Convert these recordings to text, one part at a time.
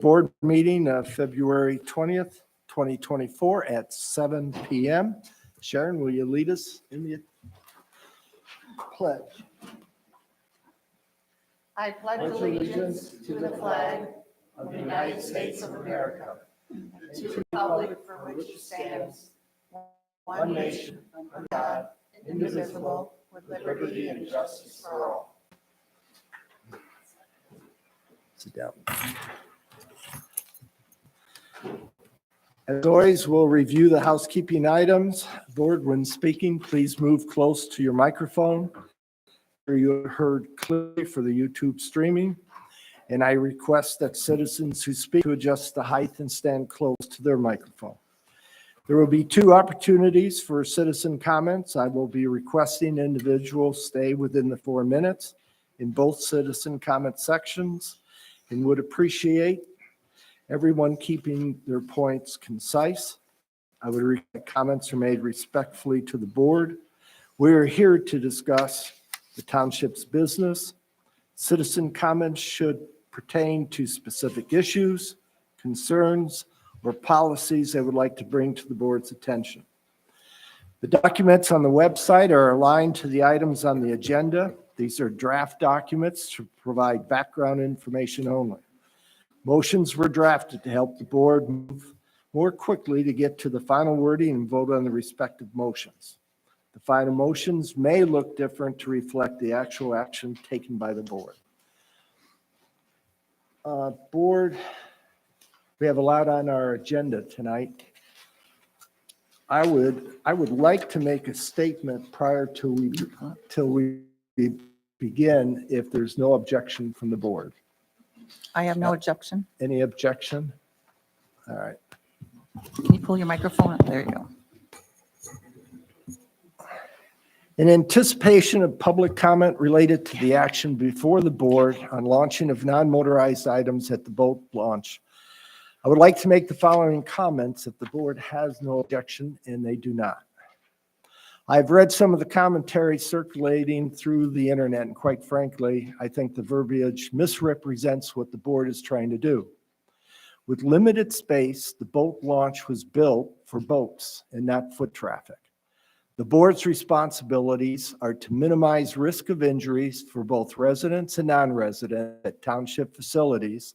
board meeting of February 20th, 2024 at 7 p.m. Sharon, will you lead us in the pledge? I pledge allegiance to the flag of the United States of America and to the republic for which it stands, one nation, under God, indivisible, with liberty and justice for all. Sit down. As always, we'll review the housekeeping items. Board, when speaking, please move close to your microphone. You heard clearly for the YouTube streaming. And I request that citizens who speak to adjust the height and stand close to their microphone. There will be 2 opportunities for citizen comments. I will be requesting individuals stay within the 4 minutes in both citizen comment sections and would appreciate everyone keeping their points concise. I would request comments are made respectfully to the board. We are here to discuss the township's business. Citizen comments should pertain to specific issues, concerns, or policies they would like to bring to the board's attention. The documents on the website are aligned to the items on the agenda. These are draft documents to provide background information only. Motions were drafted to help the board move more quickly to get to the final wording and vote on the respective motions. The final motions may look different to reflect the actual action taken by the board. Board, we have a lot on our agenda tonight. I would like to make a statement prior to till we begin if there's no objection from the board. I have no objection. Any objection? All right. Can you pull your microphone up? There you go. In anticipation of public comment related to the action before the board on launching of non-motorized items at the boat launch, I would like to make the following comments if the board has no objection, and they do not. I've read some of the commentary circulating through the internet, and quite frankly, I think the verbiage misrepresents what the board is trying to do. With limited space, the boat launch was built for boats and not foot traffic. The board's responsibilities are to minimize risk of injuries for both residents and non-residents at township facilities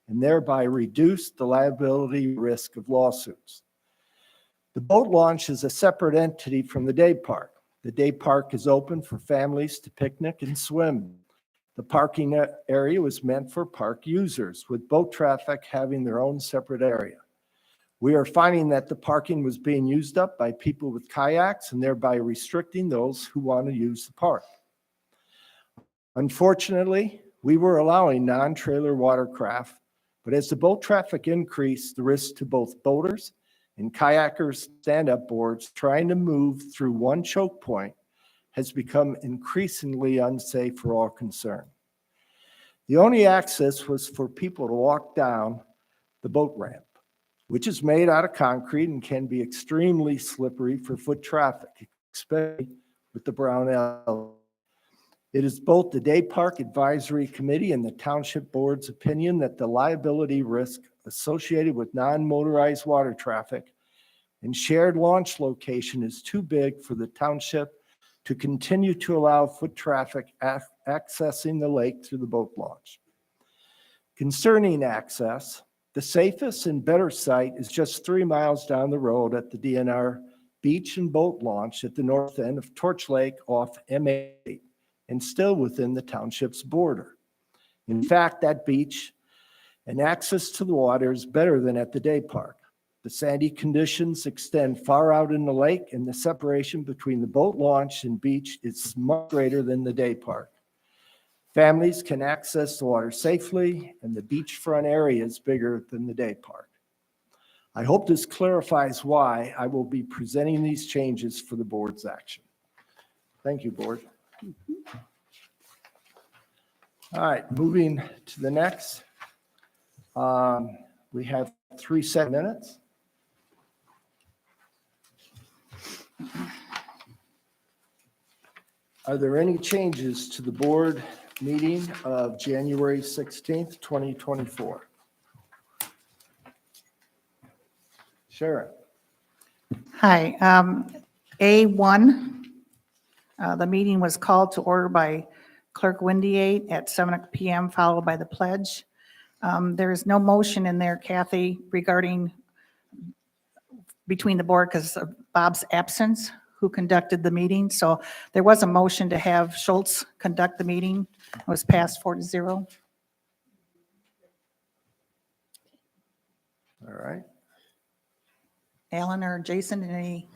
and thereby reduce the liability risk of lawsuits. The boat launch is a separate entity from the day park. The day park is open for families to picnic and swim. The parking area was meant for park users, with boat traffic having their own separate area. We are finding that the parking was being used up by people with kayaks and thereby restricting those who want to use the park. Unfortunately, we were allowing non-trailer watercraft, but as the boat traffic increased, the risk to both boaters and kayakers stand-up boards trying to move through one choke point has become increasingly unsafe for all concerned. The only access was for people to walk down the boat ramp, which is made out of concrete and can be extremely slippery for foot traffic, especially with the brown element. It is both the Day Park Advisory Committee and the Township Board's opinion that the liability risk associated with non-motorized water traffic and shared launch location is too big for the township to continue to allow foot traffic accessing the lake through the boat launch. Concerning access, the safest and better site is just 3 miles down the road at the DNR beach and boat launch at the north end of Torch Lake off M8 and still within the township's border. In fact, that beach and access to the water is better than at the day park. The sandy conditions extend far out in the lake, and the separation between the boat launch and beach is much greater than the day park. Families can access the water safely, and the beachfront area is bigger than the day park. I hope this clarifies why I will be presenting these changes for the board's action. Thank you, board. All right, moving to the next. We have 3 minutes. Are there any changes to the board meeting of January 16th, 2024? Sharon. Hi. A1, the meeting was called to order by Clerk Windy at 7 PM, followed by the pledge. There is no motion in there, Kathy, regarding between the board because of Bob's absence, who conducted the meeting. So there was a motion to have Schultz conduct the meeting. It was passed 4-0. All right. Alan or Jason, any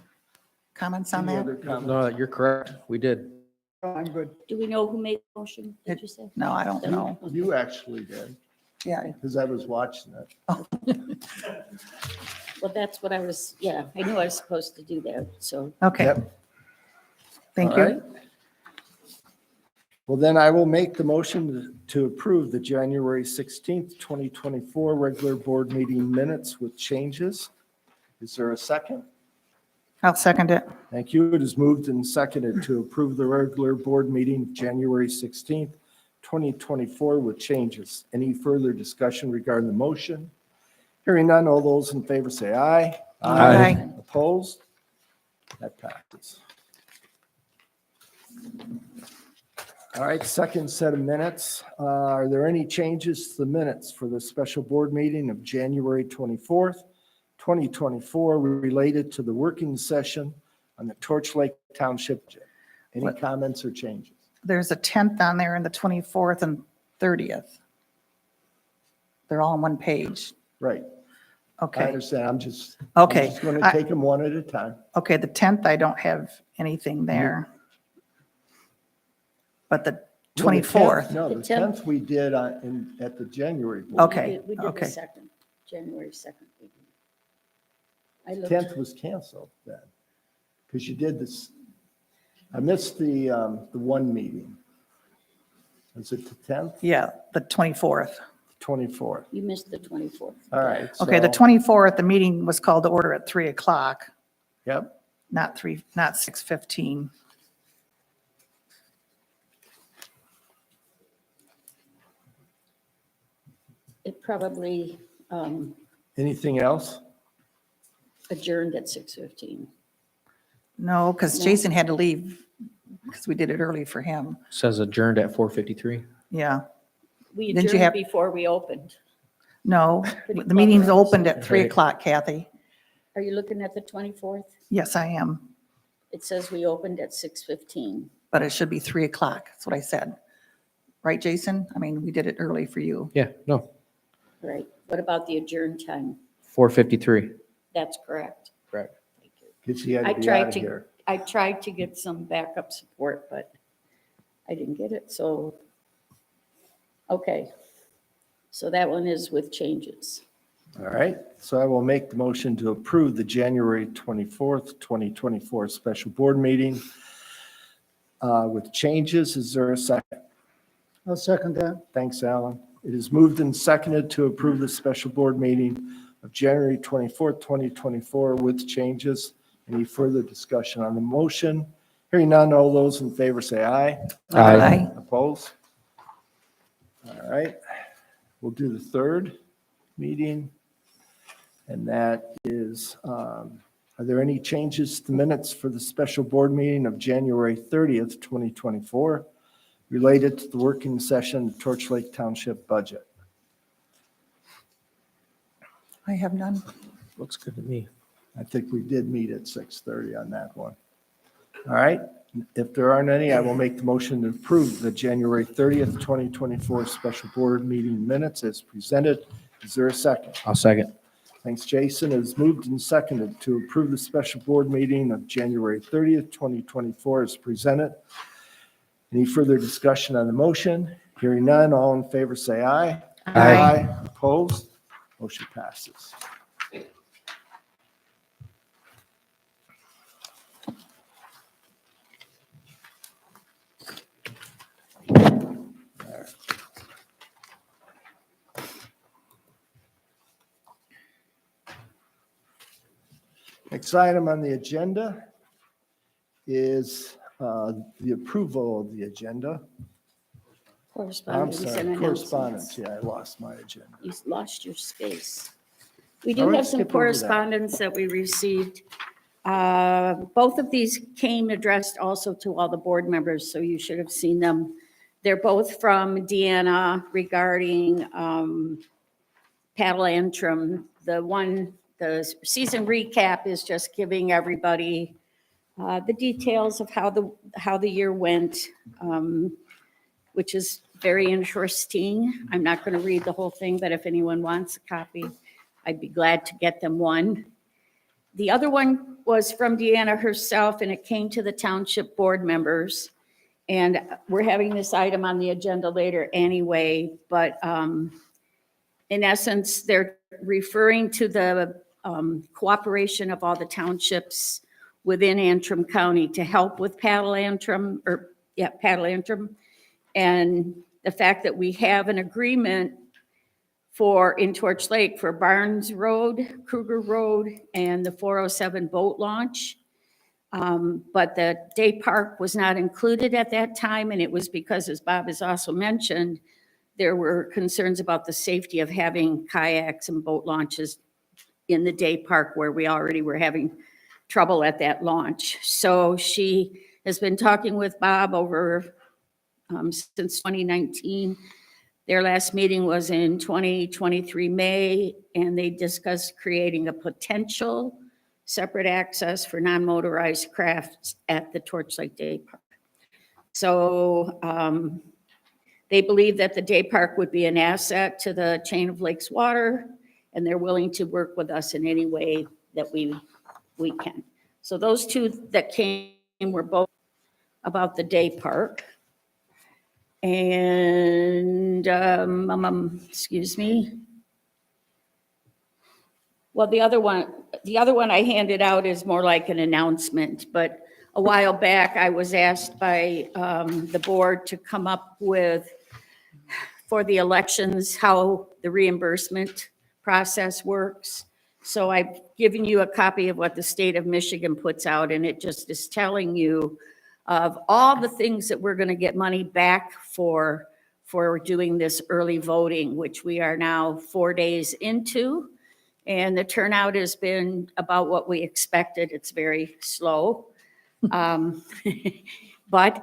comments on Any that? other comments? No, you're correct. We did. I'm good. Do we know who made the motion, did you say? No, I don't know. You actually did, Yeah, because I was watching it. Well, that's what I was, yeah, I knew I was supposed to do that, so. okay. Yep. Thank All you. right. Well, then I will make the motion to approve the January 16th, 2024 regular board meeting minutes with changes. Is there a second? I'll second it. Thank you. It is moved and seconded to approve the regular board meeting of January 16th, 2024 with changes. Any further discussion regarding the motion? Hearing none, all those in favor say aye. Aye. Opposed? That passes. All right, second set of minutes. Are there any changes to the minutes for the special board meeting of January 24th, 2024 related to the working session on the Torch Lake Township? Any comments or changes? There's a 10th on there and the 24th and 30th. They're all on one page. Right. I Okay, understand. I'm just okay. going to take them one at a time. Okay, the 10th, I don't have anything there. But the Well, the 24th, 10th No, the The 10th 10th we did at the January board. Okay, We did okay. the second, January 2nd. I looked, 10th was canceled then, because you did this. I missed the one meeting. Was it the 10th, yeah, the 24th. 24th? you missed the 24th. All right. Okay, the so- 24th, the meeting was called to order at 3 o'clock, Yep. not 6:15. It probably Anything else? adjourned at 6:15. No, because No. Jason had to leave because we did it early for him. Says adjourned at 4:53. Yeah, We Didn't you adjourned have- before we opened. no, Pretty the meeting's close. opened at 3 Right. o'clock, Kathy. Are you looking at the 24th? Yes, I am, It says we opened at 6:15. but it should be 3 o'clock. That's what I said. Right, Jason? I mean, we did it early for you. Yeah, no, Right. What about the adjourn time? 4:53. That's correct. Correct. Thank you. Because he had I to be tried out of to- here. I tried to get some backup support, but I didn't get it, so. Okay. So that one is with changes. All right. So I will make the motion to approve the January 24th, 2024 special board meeting with changes. Is there a second? I'll second that. Thanks, Alan. It is moved and seconded to approve the special board meeting of January 24th, 2024 with changes. Any further discussion on the motion? Hearing none, all those in favor say aye. Aye. Opposed? All right. We'll do the third meeting. And that is, are there any changes to minutes for the special board meeting of January 30th, 2024 related to the working session Torch Lake Township budget? I have none. Looks good to me. I think we did meet at 6:30 on that one. All right. If there aren't any, I will make the motion to approve the January 30th, 2024 special board meeting minutes as presented. Is there a second? I'll second. Thanks, Jason. It is moved and seconded to approve the special board meeting of January 30th, 2024 as presented. Any further discussion on the motion? Hearing none, all in favor say aye. Aye. Opposed? Motion passes. Next item on the agenda is the approval of the agenda. I'm Correspondence sorry, and correspondence. announcements. Yeah, I lost my agenda. You lost your space. We All do right, have some skip over that. correspondence that we received. Both of these came addressed also to all the board members, so you should have seen them. They're both from Deanna regarding paddle antrim. The season recap is just giving everybody the details of how the year went, which is very interesting. I'm not going to read the whole thing, but if anyone wants a copy, I'd be glad to get them one. The other one was from Deanna herself, and it came to the township board members. And we're having this item on the agenda later anyway, but in essence, they're referring to the cooperation of all the townships within Antrim County to help with paddle antrim, and the fact that we have an agreement in Torch Lake for Barnes Road, Kruger Road, and the 407 boat launch. But the day park was not included at that time, and it was because, as Bob has also mentioned, there were concerns about the safety of having kayaks and boat launches in the day park where we already were having trouble at that launch. So she has been talking with Bob over since 2019. Their last meeting was in 2023 May, and they discussed creating a potential separate access for non-motorized crafts at the Torch Lake Day Park. So they believe that the day park would be an asset to the chain of lakes water, and they're willing to work with us in any way that we can. So those two that came were both about the day park. And, excuse me. Well, the other one I handed out is more like an announcement, but a while back I was asked by the board to come up with, for the elections, how the reimbursement process works. So I've given you a copy of what the state of Michigan puts out, and it just is telling you of all the things that we're going to get money back for doing this early voting, which we are now 4 days into. And the turnout has been about what we expected. It's very slow. But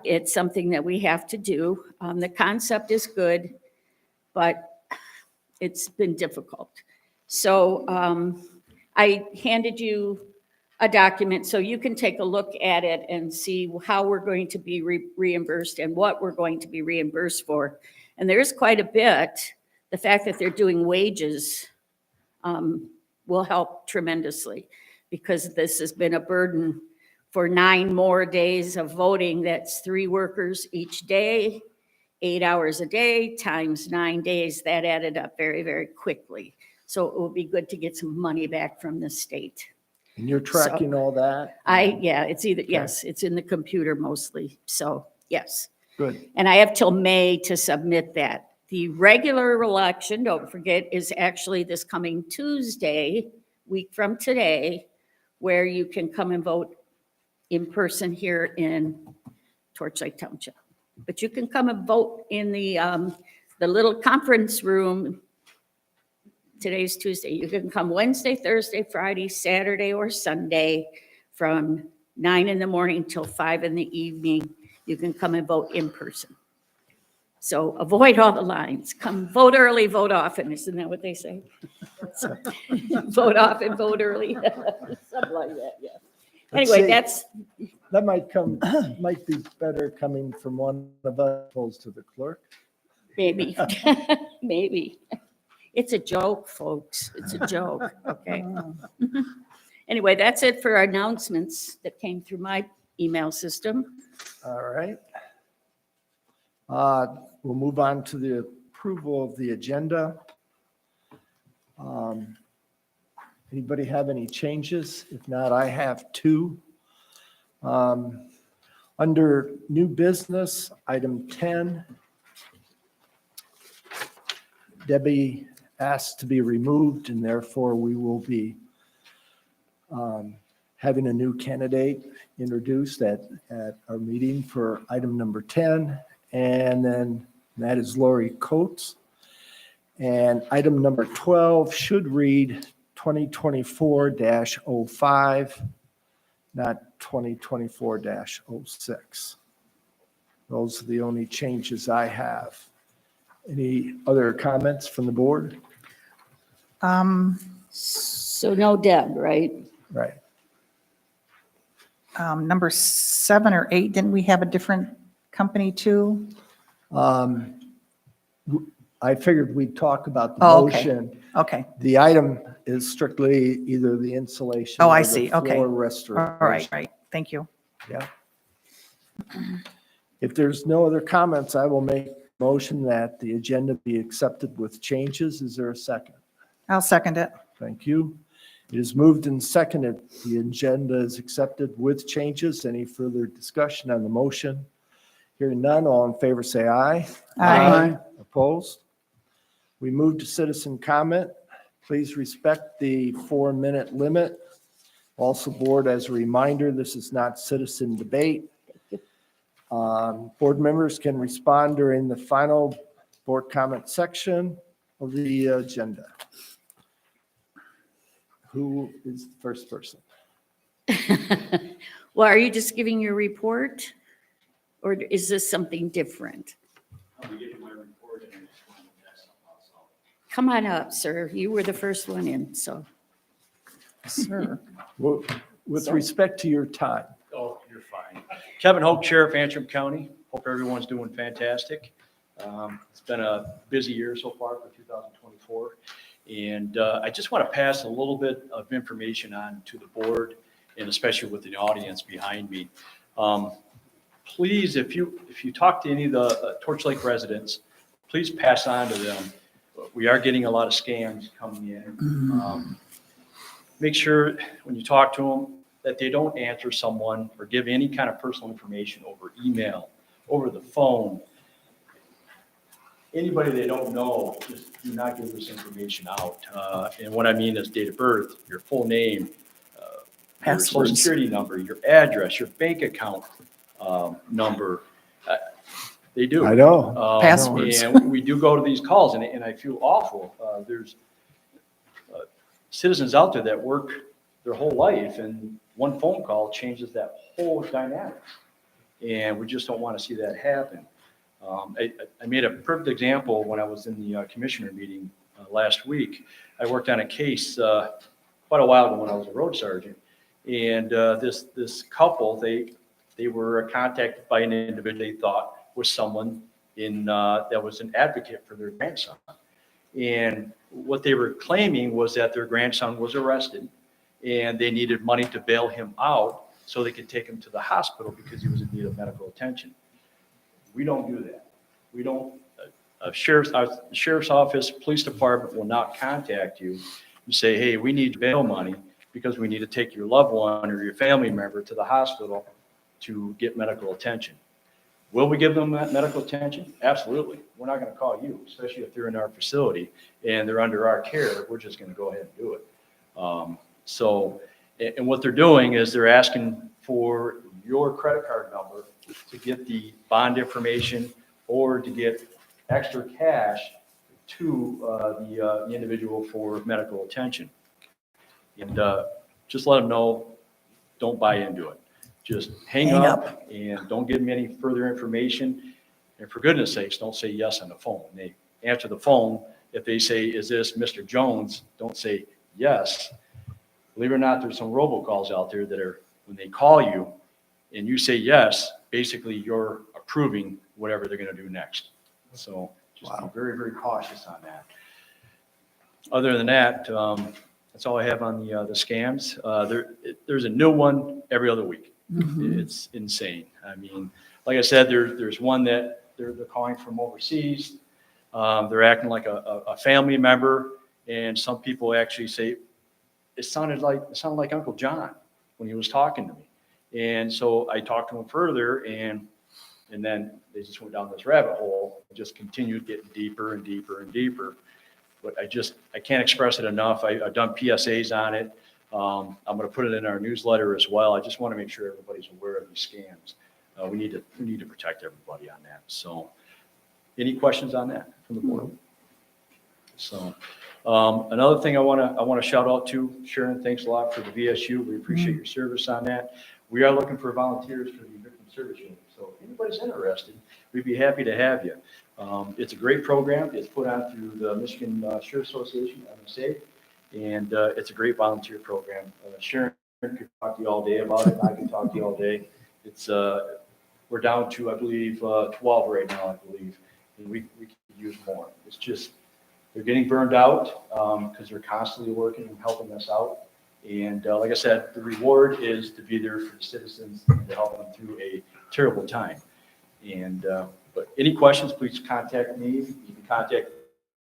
it's something that we have to do. The concept is good, but it's been difficult. So I handed you a document so you can take a look at it and see how we're going to be reimbursed and what we're going to be reimbursed for. And there's quite a bit. The fact that they're doing wages will help tremendously, because this has been a burden for 9 more days of voting. That's 3 workers each day, 8 hours a day times 9 days. That added up very, very quickly. So it will be good to get some money back from the state. And you're tracking all that? It's either, yes, it's in the computer mostly. So yes. Good. And I have till May to submit that. The regular election, don't forget, is actually this coming Tuesday, week from today, where you can come and vote in person here in Torch Lake Township. But you can come and vote in the little conference room. Today's Tuesday. You can come Wednesday, Thursday, Friday, Saturday, or Sunday from 9 in the morning till 5 in the evening. You can come and vote in person. So avoid all the lines. Come vote early, vote often. Isn't that what they say? So, vote often, vote early. Something like that, yeah. Anyway, That might be better coming from one of us opposed to the clerk. Maybe, maybe. It's a joke, folks. It's a joke, okay? Anyway, that's it for our announcements that came through my email system. All right. We'll move on to the approval of the agenda. Anybody have any changes? If not, I have 2. Under new business, item 10, Debbie asked to be removed, and therefore we will be having a new candidate introduced at our meeting for item number 10. And then that is Lori Coates. And item number 12 should read 2024-05, not 2024-06. Those are the only changes I have. Any other comments from the board? So no Deb, right? Right. Number 7 or 8, didn't we have a different company too? I figured we'd talk about the Oh, okay. motion. Okay, The item is strictly either the insulation. Oh, I or the see. Okay. Floor all restoration. right, thank you. Yeah. If there's no other comments, I will make a motion that the agenda be accepted with changes. Is there a second? I'll second it. Thank you. It is moved and seconded. The agenda is accepted with changes. Any further discussion on the motion? Hearing none, all in favor say aye. Aye. Opposed? We move to citizen comment. Please respect the 4-minute limit. Also, board, as a reminder, this is not citizen debate. Board members can respond during the final board comment section of the agenda. Who is the first person? Well, are you just giving your report? Or is this something different? Come on up, sir. You were the first one in, so. Sir. Well, with respect to your time, Oh, you're fine. Kevin Hope, Sheriff, Antrim County. Hope everyone's doing fantastic. It's been a busy year so far for 2024. And I just want to pass a little bit of information on to the board and especially with the audience behind me. Please, if you talk to any of the Torch Lake residents, please pass on to them. We are getting a lot of scams coming in. Make sure when you talk to them that they don't answer someone or give any kind of personal information over email, over the phone. Anybody they don't know, just do not give this information out. And what I mean is date of birth, your full name, your social Passwords. security number, your address, your bank account number. They do. I know. Passwords. And we do go to these calls, and I feel awful. There's citizens out there that work their whole life, and one phone call changes that whole dynamic. And we just don't want to see that happen. I made a perfect example when I was in the commissioner meeting last week. I worked on a case quite a while ago when I was a road sergeant. And this couple, they were contacted by an individual they thought was someone that was an advocate for their grandson. And what they were claiming was that their grandson was arrested and they needed money to bail him out so they could take him to the hospital because he was in need of medical attention. We don't do that. We don't, sheriff's office, police department will not contact you and say, hey, we need bail money because we need to take your loved one or your family member to the hospital to get medical attention. Will we give them that medical attention? Absolutely. We're not going to call you, especially if they're in our facility and they're under our care. We're just going to go ahead and do it. And what they're doing is they're asking for your credit card number to get the bond information or to get extra cash to the individual for medical attention. And just let them know, don't buy into it. Just hang up and don't give them any further information. And for goodness sakes, don't say yes on the phone. They answer the phone. If they say, is this Mr. Jones? Don't say yes. Believe it or not, there's some robocalls out there that are, when they call you and you say yes, basically you're approving whatever they're going to do next. So just be very, very cautious on that. Other than that, that's all I have on the scams. There's a new one every other week. It's insane. I mean, like I said, there's one that they're calling from overseas. They're acting like a family member, and some people actually say it sounded like Uncle John when he was talking to me. And so I talked to him further, and then they just went down this rabbit hole and just continued getting deeper and deeper and deeper. But I can't express it enough. I've done PSAs on it. I'm going to put it in our newsletter as well. I just want to make sure everybody's aware of these scams. We need to protect everybody on that. So any questions on that from the board? So Another thing I want to shout out to, Sharon, thanks a lot for the VSU. We appreciate your service on that. We are looking for volunteers for the victim service unit. So if anybody's interested, we'd be happy to have you. It's a great program. It's put on through the Michigan Sheriff Association, MSA, and it's a great volunteer program. Sharon could talk to you all day about it. I can talk to you all day. It's we're down to, I believe, 12 right now, I believe, and we could use more. It's just they're getting burned out because they're constantly working and helping us out. And like I said, the reward is to be there for the citizens and to help them through a terrible time. And but any questions, please contact me. You can contact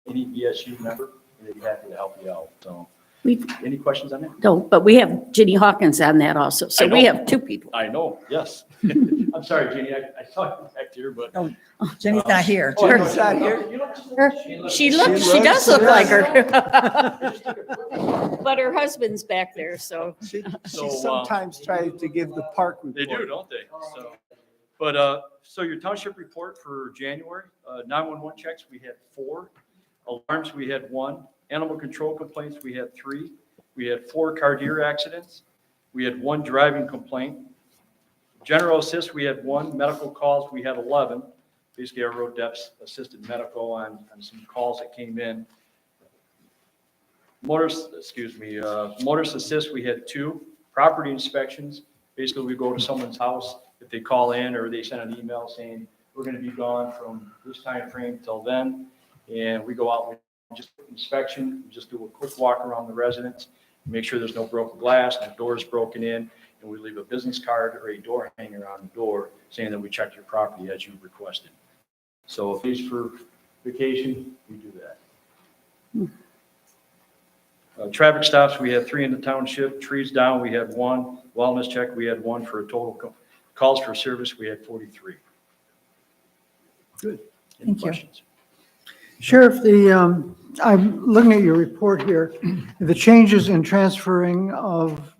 any ESU member, and they'd be happy to help you out. So, any questions on that? No, but we have Ginny Hawkins on that also, so we have two people. I know, yes. I'm sorry, Jenny, I saw you back here, but. Oh, Jenny's not here. Oh, Jenny's not here. She She does looks- look like her. But her husband's back there, so. She So, sometimes tries to give the park report. They do, don't they? So, but, so your township report for January, 911 checks, we had 4. Alarms, we had 1. Animal control complaints, we had 3. We had 4 car deer accidents. We had 1 driving complaint. General assist, we had 1. Medical calls, we had 11. Basically, our road depths assisted medical on some calls that came in. Motorist assist, we had 2. Property inspections, basically we go to someone's house, if they call in or they send an email saying, we're gonna be gone from this time frame till then. And we go out and just inspection, just do a quick walk around the residence, make sure there's no broken glass, no doors broken in, and we leave a business card or a door hanger on the door saying that we checked your property as you requested. So if it's for vacation, we do that. Traffic stops, we had 3 in the township. Trees down, we had 1. Wellness check, we had 1 for a total. Calls for service, we had 43. Good. Any Thank you. questions? Sheriff, I'm looking at your report here, the changes in transferring of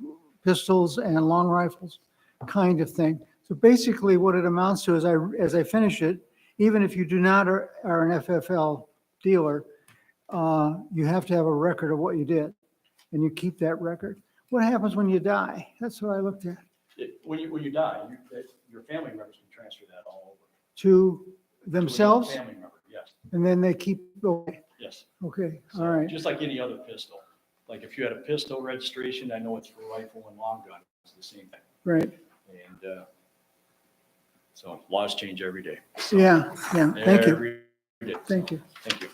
pistols and long rifles kind of thing. So basically what it amounts to is as I finish it, even if you do not are an FFL dealer, you have to have a record of what you did and you keep that record. What happens when you die? That's what I looked at. When you die, your family members can transfer that all over. To To themselves another family member, yes, and then they keep going. yes. Okay, So, all right. Just like any other pistol. Like if you had a pistol registration, I know it's for rifle and long gun, it's the same thing. Right. And so laws change every day. Yeah, yeah. Thank you. Every day. Thank you. Thank you.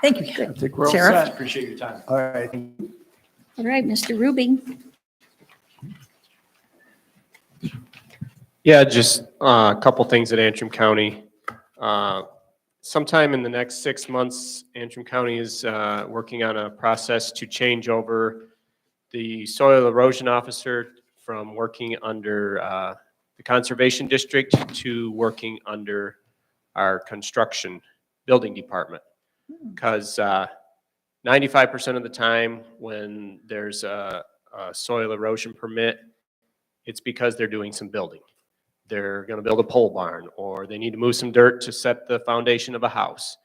Thank you. I think we're all Sheriff? set. Appreciate your time. All right. All right, Mr. Ruby. Yeah, just a couple things at Antrim County. Sometime in the next 6 months, Antrim County is working on a process to change over the soil erosion officer from working under the Conservation District to working under our construction building department. Because 95% of the time when there's a soil erosion permit, it's because they're doing some building. They're going to build a pole barn, or they need to move some dirt to set the foundation of a house.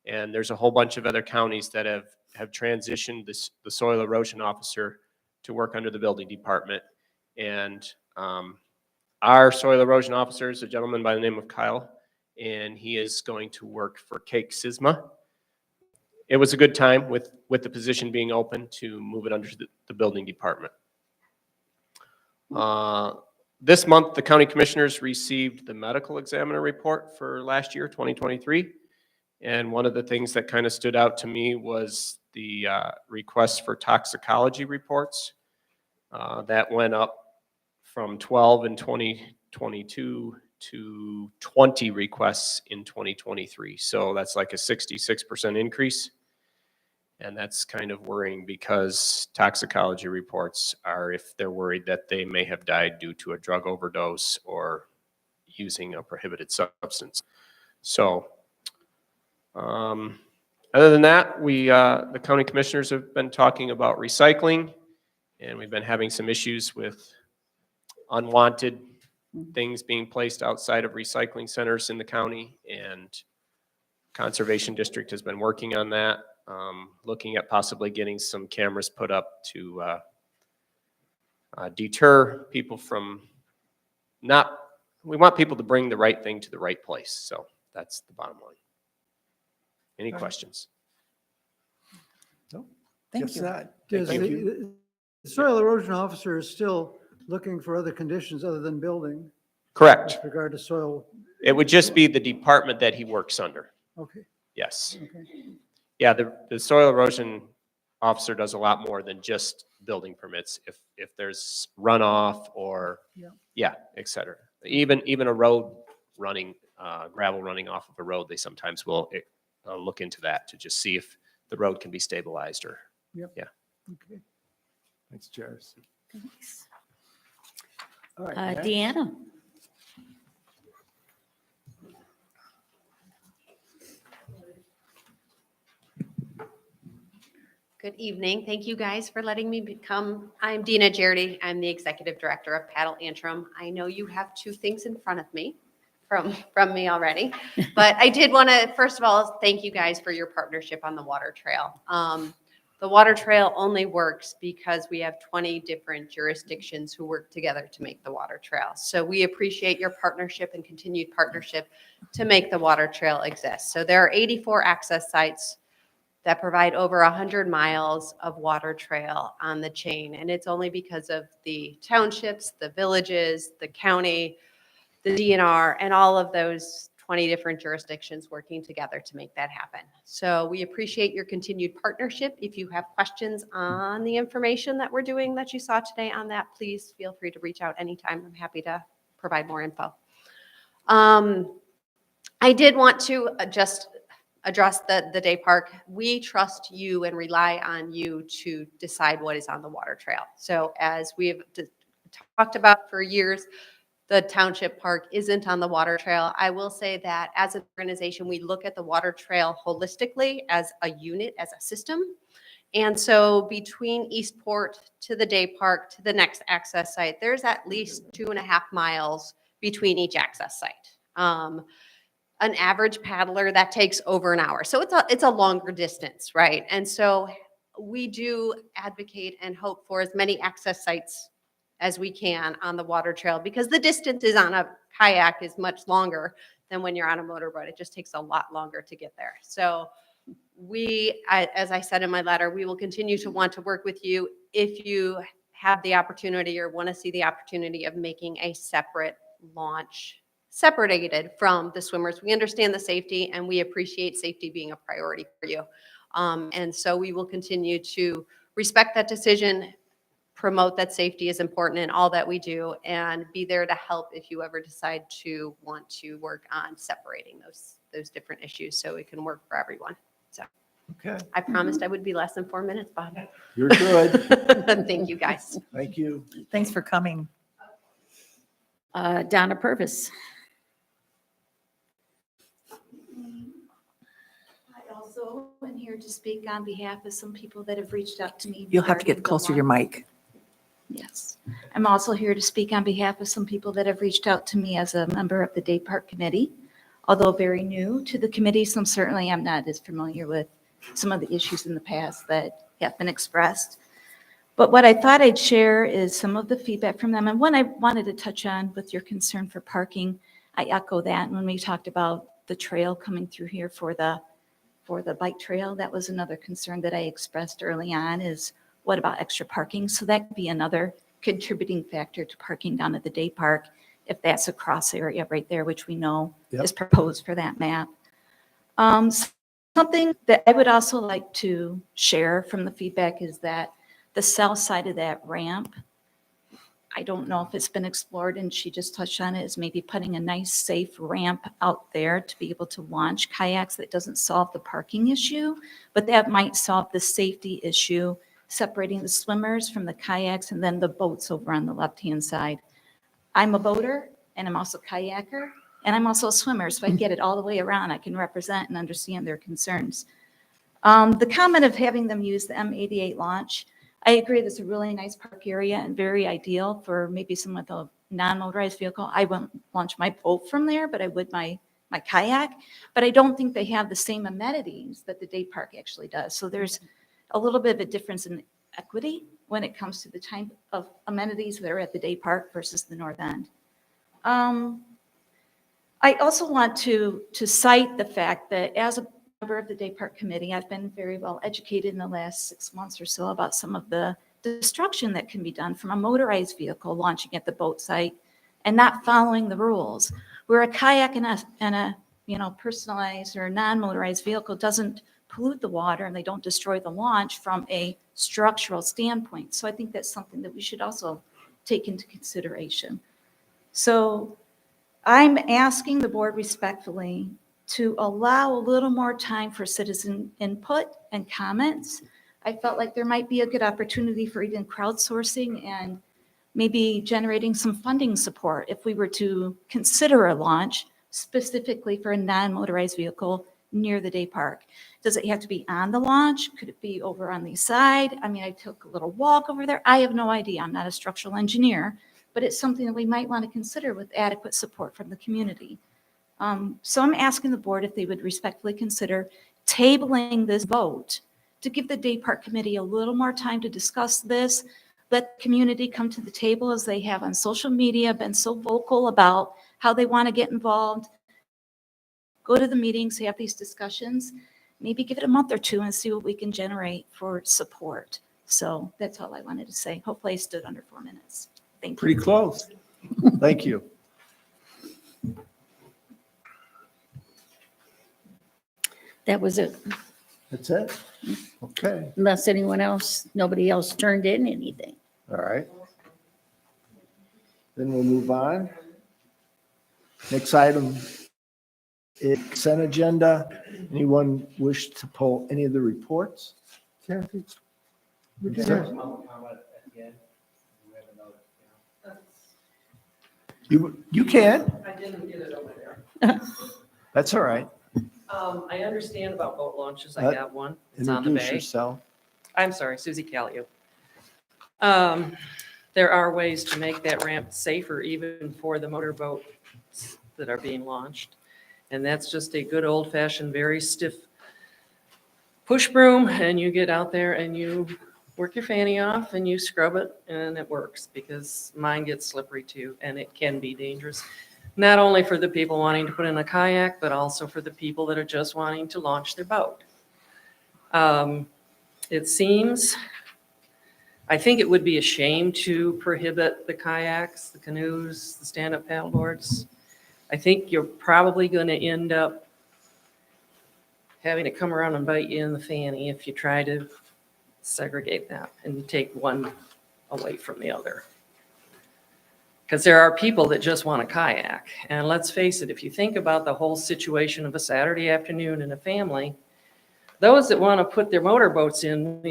And there's a whole bunch of other counties that have transitioned the soil erosion officer to work under the building department. And our soil erosion officer is a gentleman by the name of Kyle, and he is going to work for Cake Sisma. It was a good time with the position being open to move it under the building department. This month, the county commissioners received the medical examiner report for last year, 2023. And one of the things that kind of stood out to me was the request for toxicology reports. That went up from 12 in 2022 to 20 requests in 2023. So that's like a 66% increase. And that's kind of worrying because toxicology reports are if they're worried that they may have died due to a drug overdose or using a prohibited substance. So other than that, the county commissioners have been talking about recycling, and we've been having some issues with unwanted things being placed outside of recycling centers in the county, and Conservation District has been working on that. looking at possibly getting some cameras put up to deter people from we want people to bring the right thing to the right place. So that's the bottom line. Any questions? Thank Guess you. not. Does Thank you. the soil erosion officer is still looking for other conditions other than building Correct. with regard to soil? It would just be the department that he works under. Okay, Yes. okay. Yeah, the soil erosion officer does a lot more than just building permits. If there's runoff or, Yeah. et cetera. Even a road running, gravel running off of a road, they sometimes will look into that to just see if the road can be stabilized or, Okay. Thanks, Jairus. Thanks. All right, next. Deanna? Good evening. Thank you guys for letting me I'm Dina Jardy. I'm the Executive Director of Paddle Antrim. I know you have two things in front of me from me already, but I did want to, first of all, thank you guys for your partnership on the water trail. The water trail only works because we have 20 different jurisdictions who work together to make the water trail. So we appreciate your partnership and continued partnership to make the water trail exist. So there are 84 access sites that provide over 100 miles of water trail on the chain. And it's only because of the townships, the villages, the county, the DNR, and all of those 20 different jurisdictions working together to make that happen. So we appreciate your continued partnership. If you have questions on the information that we're doing that you saw today on that, please feel free to reach out anytime. I'm happy to provide more info. I did want to just address the day park. We trust you and rely on you to decide what is on the water trail. So as we've talked about for years, the township park isn't on the water trail. I will say that as an organization, we look at the water trail holistically as a unit, as a system. And so between Eastport to the day park to the next access site, there's at least 2.5 miles between each access site. An average paddler, that takes over an hour. So it's a longer distance, right? And so we do advocate and hope for as many access sites as we can on the water trail, because the distances on a kayak is much longer than when you're on a motorboat. It just takes a lot longer to get there. So as I said in my letter, we will continue to want to work with you if you have the opportunity or want to see the opportunity of making a separate launch, separated from the swimmers. We understand the safety and we appreciate safety being a priority for you. And so we will continue to respect that decision, promote that safety is important in all that we do, and be there to help if you ever decide to want to work on separating those different issues so it can work for everyone. So Okay, I promised I would be less than 4 minutes, Bob. you're good. Thank you, guys. Thank you. Thanks for coming. Donna Purvis. I also am here to speak on behalf of some people that have reached out to me. You'll have to get regarding the closer to your launch. mic. Yes. I'm also here to speak on behalf of some people that have reached out to me as a member of the Day Park Committee. Although very new to the committee, so certainly I'm not as familiar with some of the issues in the past that have been expressed. But what I thought I'd share is some of the feedback from them. And one I wanted to touch on with your concern for parking, I echo that. And when we talked about the trail coming through here for the bike trail, that was another concern that I expressed early on, is what about extra parking? So that could be another contributing factor to parking down at the day park, if that's a cross area right there, which we know Yep. is proposed for that map. Something that I would also like to share from the feedback is that the south side of that ramp, I don't know if it's been explored, and she just touched on it, is maybe putting a nice safe ramp out there to be able to launch kayaks. That doesn't solve the parking issue, but that might solve the safety issue, separating the swimmers from the kayaks and then the boats over on the left-hand side. I'm a boater and I'm also a kayaker and I'm also a swimmer, so I get it all the way around. I can represent and understand their concerns. The comment of having them use the M88 launch, I agree that's a really nice park area and very ideal for maybe someone with a non-motorized vehicle. I won't launch my boat from there, but I would my my kayak, but I don't think they have the same amenities that the day park actually does. So there's a little bit of a difference in equity when it comes to the type of amenities that are at the day park versus the north end. I also want to cite the fact that as a member of the day park committee, I've been very well educated in the last 6 months or so about some of the destruction that can be done from a motorized vehicle launching at the boat site and not following the rules. Where a kayak and a personalized or non-motorized vehicle doesn't pollute the water and they don't destroy the launch from a structural standpoint. So I think that's something that we should also take into consideration. So I'm asking the board respectfully to allow a little more time for citizen input and comments. I felt like there might be a good opportunity for even crowdsourcing and maybe generating some funding support if we were to consider a launch specifically for a non-motorized vehicle near the day park. Does it have to be on the launch? Could it be over on the side? I mean, I took a little walk over there. I have no idea. I'm not a structural engineer, but it's something that we might want to consider with adequate support from the community. So I'm asking the board if they would respectfully consider tabling this vote to give the day park committee a little more time to discuss this. Let the community come to the table as they have on social media, been so vocal about how they want to get involved. Go to the meetings, have these discussions, maybe give it a month or two and see what we can generate for support. So that's all I wanted to say. Hopefully I stood under 4 minutes. Thank you. Pretty close. Thank you. That was it. That's it? Okay, Unless nobody else turned in anything. all right. Then we'll move on. Next item is consent agenda. Anyone wish to pull any of the reports? Kathy? You can. I didn't get it over there. That's all right. I understand about boat launches. I got one. It's on the Introduce bay. yourself. I'm sorry, Susie Callio. There are ways to make that ramp safer even for the motorboats that are being launched. And that's just a good old fashioned, very stiff push broom, and you get out there and you work your fanny off and you scrub it, and it works, because mine gets slippery too, and it can be dangerous. Not only for the people wanting to put in a kayak, but also for the people that are just wanting to launch their boat. It seems, I think it would be a shame to prohibit the kayaks, the canoes, the stand-up paddleboards. I think you're probably going to end up having it come around and bite you in the fanny if you try to segregate that and you take one away from the other. Because there are people that just want a kayak. And let's face it, if you think about the whole situation of a Saturday afternoon in a family, those that want to put their motorboats in,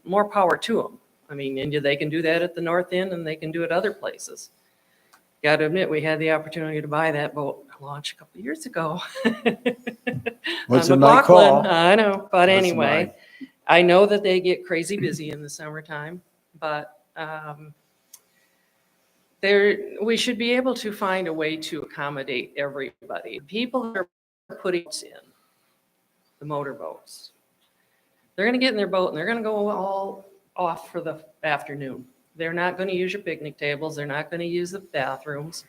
more power to them. I mean, and they can do that at the north end and they can do it other places. Got to admit, we had the opportunity to buy that boat launch a couple of years ago. Wasn't On my call. McLaughlin. I know, but Wasn't anyway, I know that they get crazy busy in the summertime, but we should be able to find a way to accommodate everybody. People that are putting in the motorboats, they're going to get in their boat and they're going to go all off for the afternoon. They're not going to use your picnic tables. They're not going to use the bathrooms.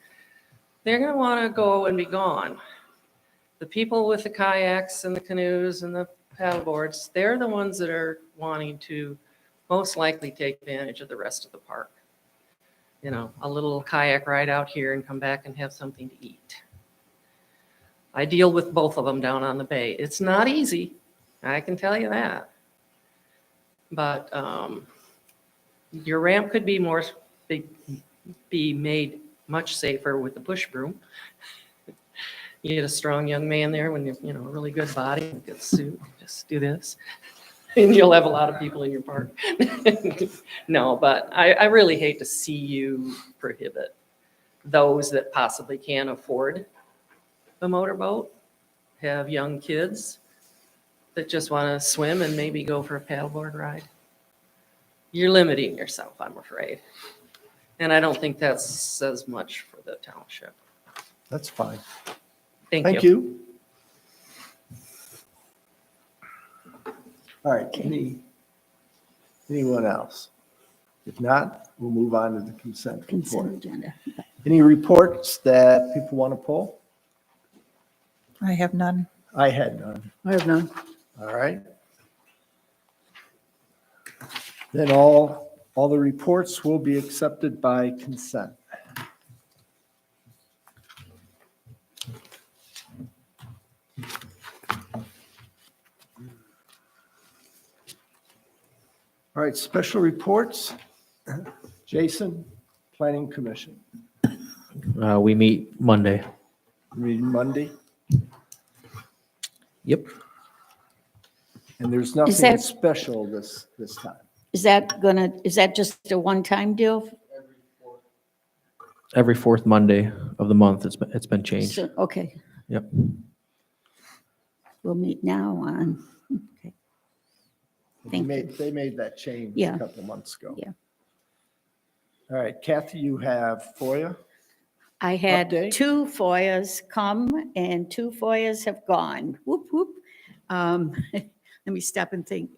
They're going to want to go and be gone. The people with the kayaks and the canoes and the paddleboards, they're the ones that are wanting to most likely take advantage of the rest of the park. A little kayak ride out here and come back and have something to eat. I deal with both of them down on the bay. It's not easy, I can tell you that. But your ramp could be made much safer with the push broom. You get a strong young man there when you're, a really good body, a good suit, just do this. And you'll have a lot of people in your park. No, but I really hate to see you prohibit those that possibly can't afford the motorboat, have young kids that just want to swim and maybe go for a paddleboard ride. You're limiting yourself, I'm afraid. And I don't think that says much for the township. That's fine. Thank you. All right, anyone else? If not, we'll move on to the consent Consent report. agenda. Any reports that people want to pull? I have none. I had none. I have none. All right. Then all the reports will be accepted by consent. All right, special reports. Jason, Planning Commission, We meet Monday. reading Monday, Yep. and there's Is nothing that- special this time. Is that just a one-time deal? Every fourth Monday of the month, it's been changed. So, okay. Yep. We'll meet now on, okay. Thank you. They made that change Yeah. a couple of months ago. Yeah. All right, Kathy, you have FOIA. I had Update? 2 FOIAs come and 2 FOIAs have gone. Whoop, whoop. Let me stop and think.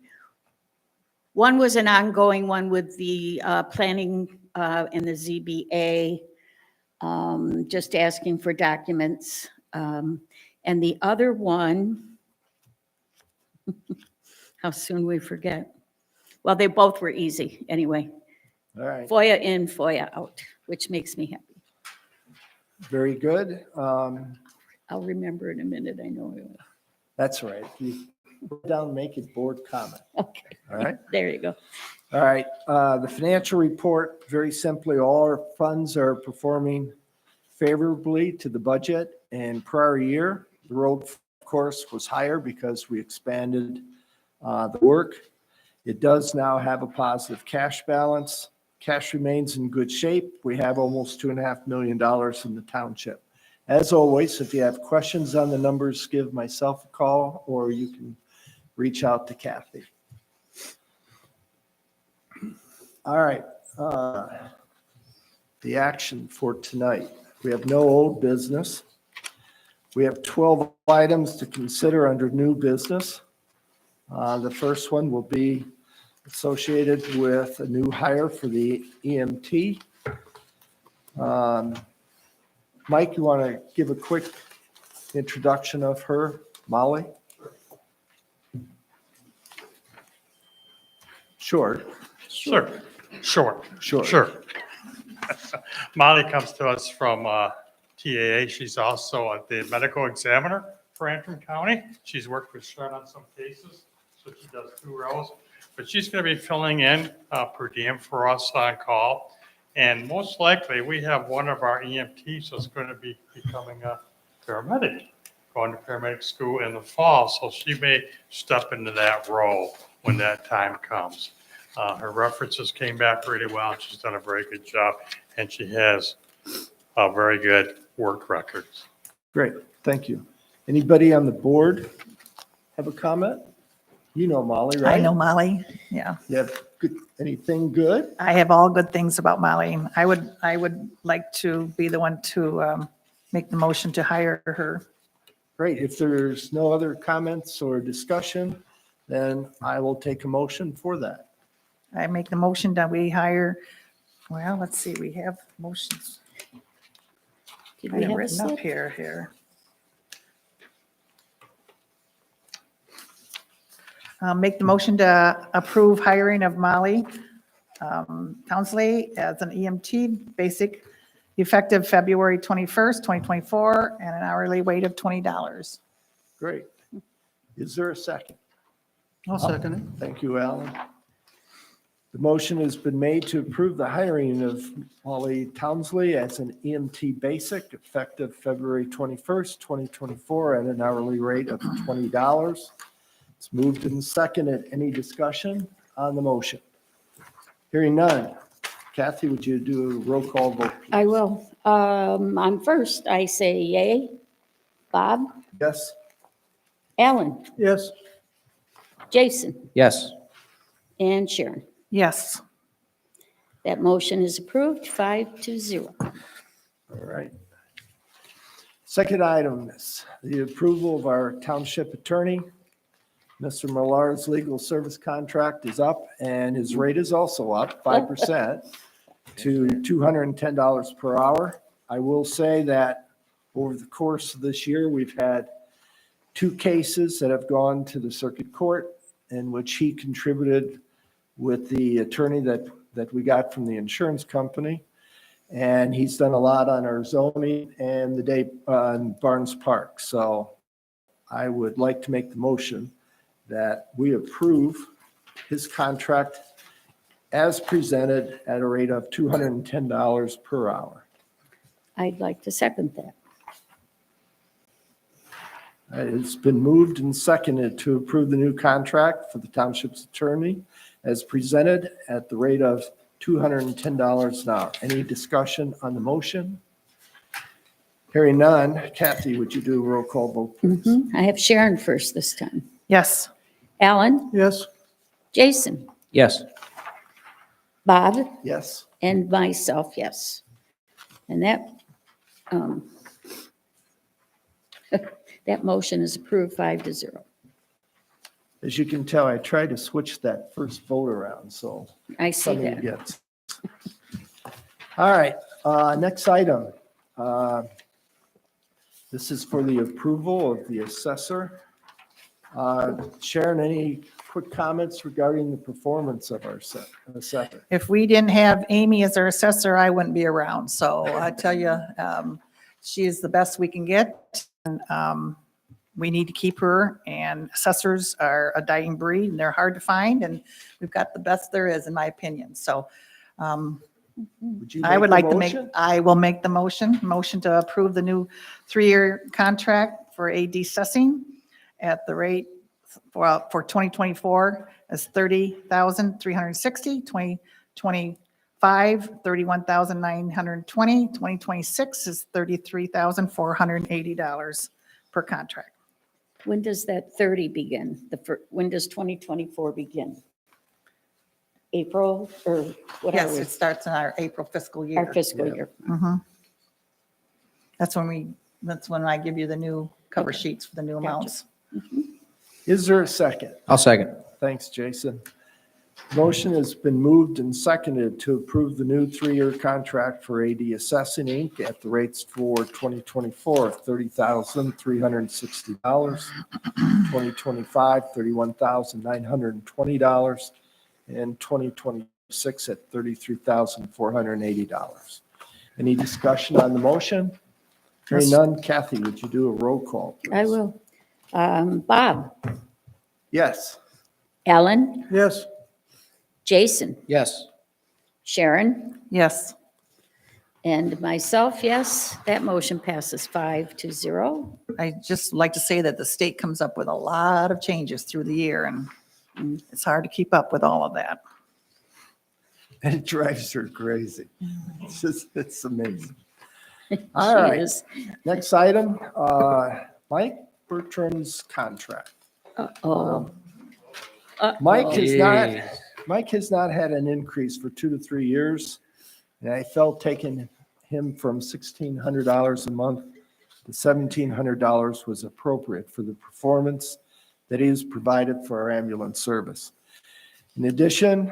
One was an ongoing one with the planning and the ZBA, just asking for documents. And the other one, how soon we forget. Well, they both were easy anyway. All right, FOIA in, FOIA out, which makes me happy. very good. I'll remember in a minute, I know I will. That's right. You put down, make it board comment. Okay, All right. there you go. All right, the financial report, very simply, all our funds are performing favorably to the budget and prior year. The road, of course, was higher because we expanded the work. It does now have a positive cash balance. Cash remains in good shape. We have almost $2.5 million in the township. As always, if you have questions on the numbers, give myself a call or you can reach out to Kathy. All right, the action for tonight. We have no old business. We have 12 items to consider under new business. The first one will be associated with a new hire for the EMT. Mike, you want to give a quick introduction of her, Molly? Sure. Sure. Sure. Molly comes to us from TAA. She's also the medical examiner for Antrim County. She's worked with Sharon on some cases, so she does 2 roles. But she's going to be filling in per diem for us on call. And most likely, we have one of our EMTs that's going to be becoming a paramedic, going to paramedic school in the fall. So she may step into that role when that time comes. Her references came back really well, and she's done a very good job, and she has a very good work record. Great, thank you. Anybody on the board have a comment? You know Molly, right? I know Molly, yeah. You have anything good? I have all good things about Molly. I would like to be the one to make the motion to hire her. Great, if there's no other comments or discussion, then I will take a motion for that. I make the motion that we hire, well, let's see, we have motions. Did I we have have a written up slip? here. Make the motion to approve hiring of Molly Townsley as an EMT basic effective February 21st, 2024, and an hourly rate of $20. Great. Is there a second? I'll second it. Thank you, Alan. The motion has been made to approve the hiring of Molly Townsley as an EMT basic effective February 21st, 2024 at an hourly rate of $20. It's moved and seconded. Any discussion on the motion? Hearing none. Kathy, would you do a roll call vote? please? I will. On first, I say yay. Bob, Yes? Alan, Yes, Jason, Yes. and Sharon. Yes. That motion is approved, 5-0. All right. Second item is the approval of our township attorney. Mr. Millar's legal service contract is up and his rate is also up 5% to $210 per hour. I will say that over the course of this year, we've had 2 cases that have gone to the circuit court in which he contributed with the attorney that we got from the insurance company. And he's done a lot on our zoning and the day on Barnes Park. So I would like to make the motion that we approve his contract as presented at a rate of $210 per hour. I'd like to second that. It's been moved and seconded to approve the new contract for the township's attorney as presented at the rate of $210 an hour. Any discussion on the motion? Hearing none. Kathy, would you do a roll call vote, please? I have Sharon first this time. Yes. Alan, Yes, Jason, Yes. Bob, Yes. and myself, yes. And that, that motion is approved 5-0. As you can tell, I tried to switch that first vote around, so I see somebody that. gets. All right, next item. This is for the approval of the assessor. Sharon, any quick comments regarding the performance of our assessor? If we didn't have Amy as our assessor, I wouldn't be around. So I tell you, she is the best we can get. And we need to keep her, and assessors are a dying breed and they're hard to find, and we've got the best there is, in my opinion. So Would you I would the like to make, motion? I will make the motion to approve the new 3-year contract for AD assessing at the rate for 2024 is $30,360, 2025, $31,920, 2026 is $33,480 per contract. When does that 30 begin? When does 2024 begin? April or what are Yes, we? it starts in our April fiscal year. Our fiscal Yeah. year. Mhm. That's when I give you the new cover sheets for the new amounts. Is there a second? I'll second. Thanks, Jason. Motion has been moved and seconded to approve the new 3-year contract for AD Assessing Inc. at the rates for 2024, $30,360, 2025, $31,920, and 2026 at $33,480. Any discussion on the motion? Hearing none, Kathy, would you do a roll call, please? I will. Bob, Yes. Alan, yes, Jason, Yes. Sharon, Yes. and myself, yes. That motion passes 5-0. I just like to say that the state comes up with a lot of changes through the year, and it's hard to keep up with all of that. And it drives her crazy. It's amazing. She All right. is. Next item, Mike Bertram's contract. Uh-oh. Mike Uh-oh. has not had an increase for 2 to 3 years. And I felt taking him from $1,600 a month to $1,700 was appropriate for the performance that he has provided for our ambulance service. In addition,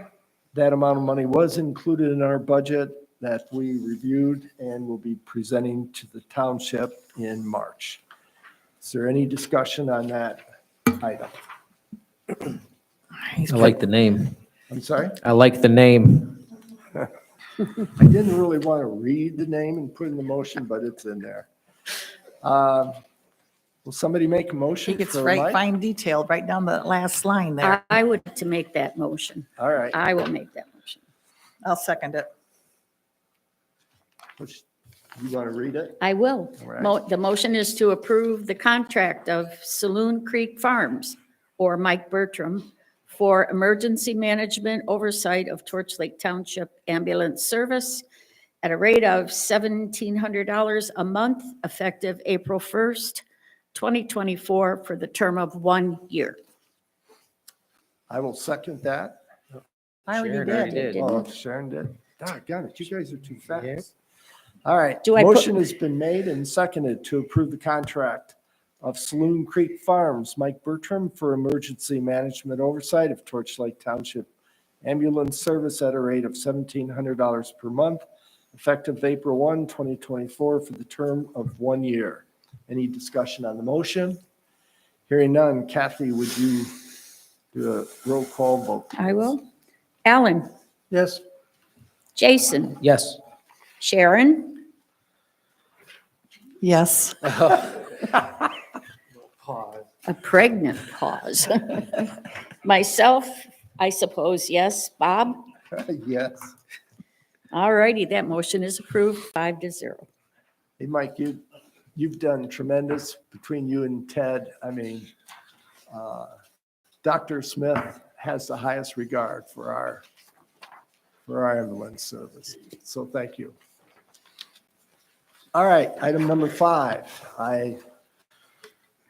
that amount of money was included in our budget that we reviewed and will be presenting to the township in March. Is there any discussion on that item? I like the name. I'm sorry? I like the name. I didn't really want to read the name and put in the motion, but it's in there. Will somebody make a He motion gets for right Mike? fine detailed, right down the last line there. I would like to make that motion. All right. I will make that motion. I'll second it. You want to read it? I will. All right. The motion is to approve the contract of Saloon Creek Farms, or Mike Bertram, for emergency management oversight of Torch Lake Township ambulance service at a rate of $1,700 a month, effective April 1st, 2024, for the term of 1 year. I will second that. I already Sharon already did. did. Oh, Sharon did. Doggone it, you guys are too fast. All right, Do I put- motion has been made and seconded to approve the contract of Saloon Creek Farms, Mike Bertram, for emergency management oversight of Torch Lake Township ambulance service at a rate of $1,700 per month, effective April 1, 2024, for the term of 1 year. Any discussion on the motion? Hearing none, Kathy, would you do a roll call vote? I will. Alan, Yes, Jason, Yes. Sharon, Yes. a pregnant pause. Myself, I suppose, yes. Bob? Yes. All righty, that motion is approved, 5-0. Hey, Mike, you've done tremendous between you and Ted. I mean, Dr. Smith has the highest regard for our ambulance service. So thank you. All right, item number 5. I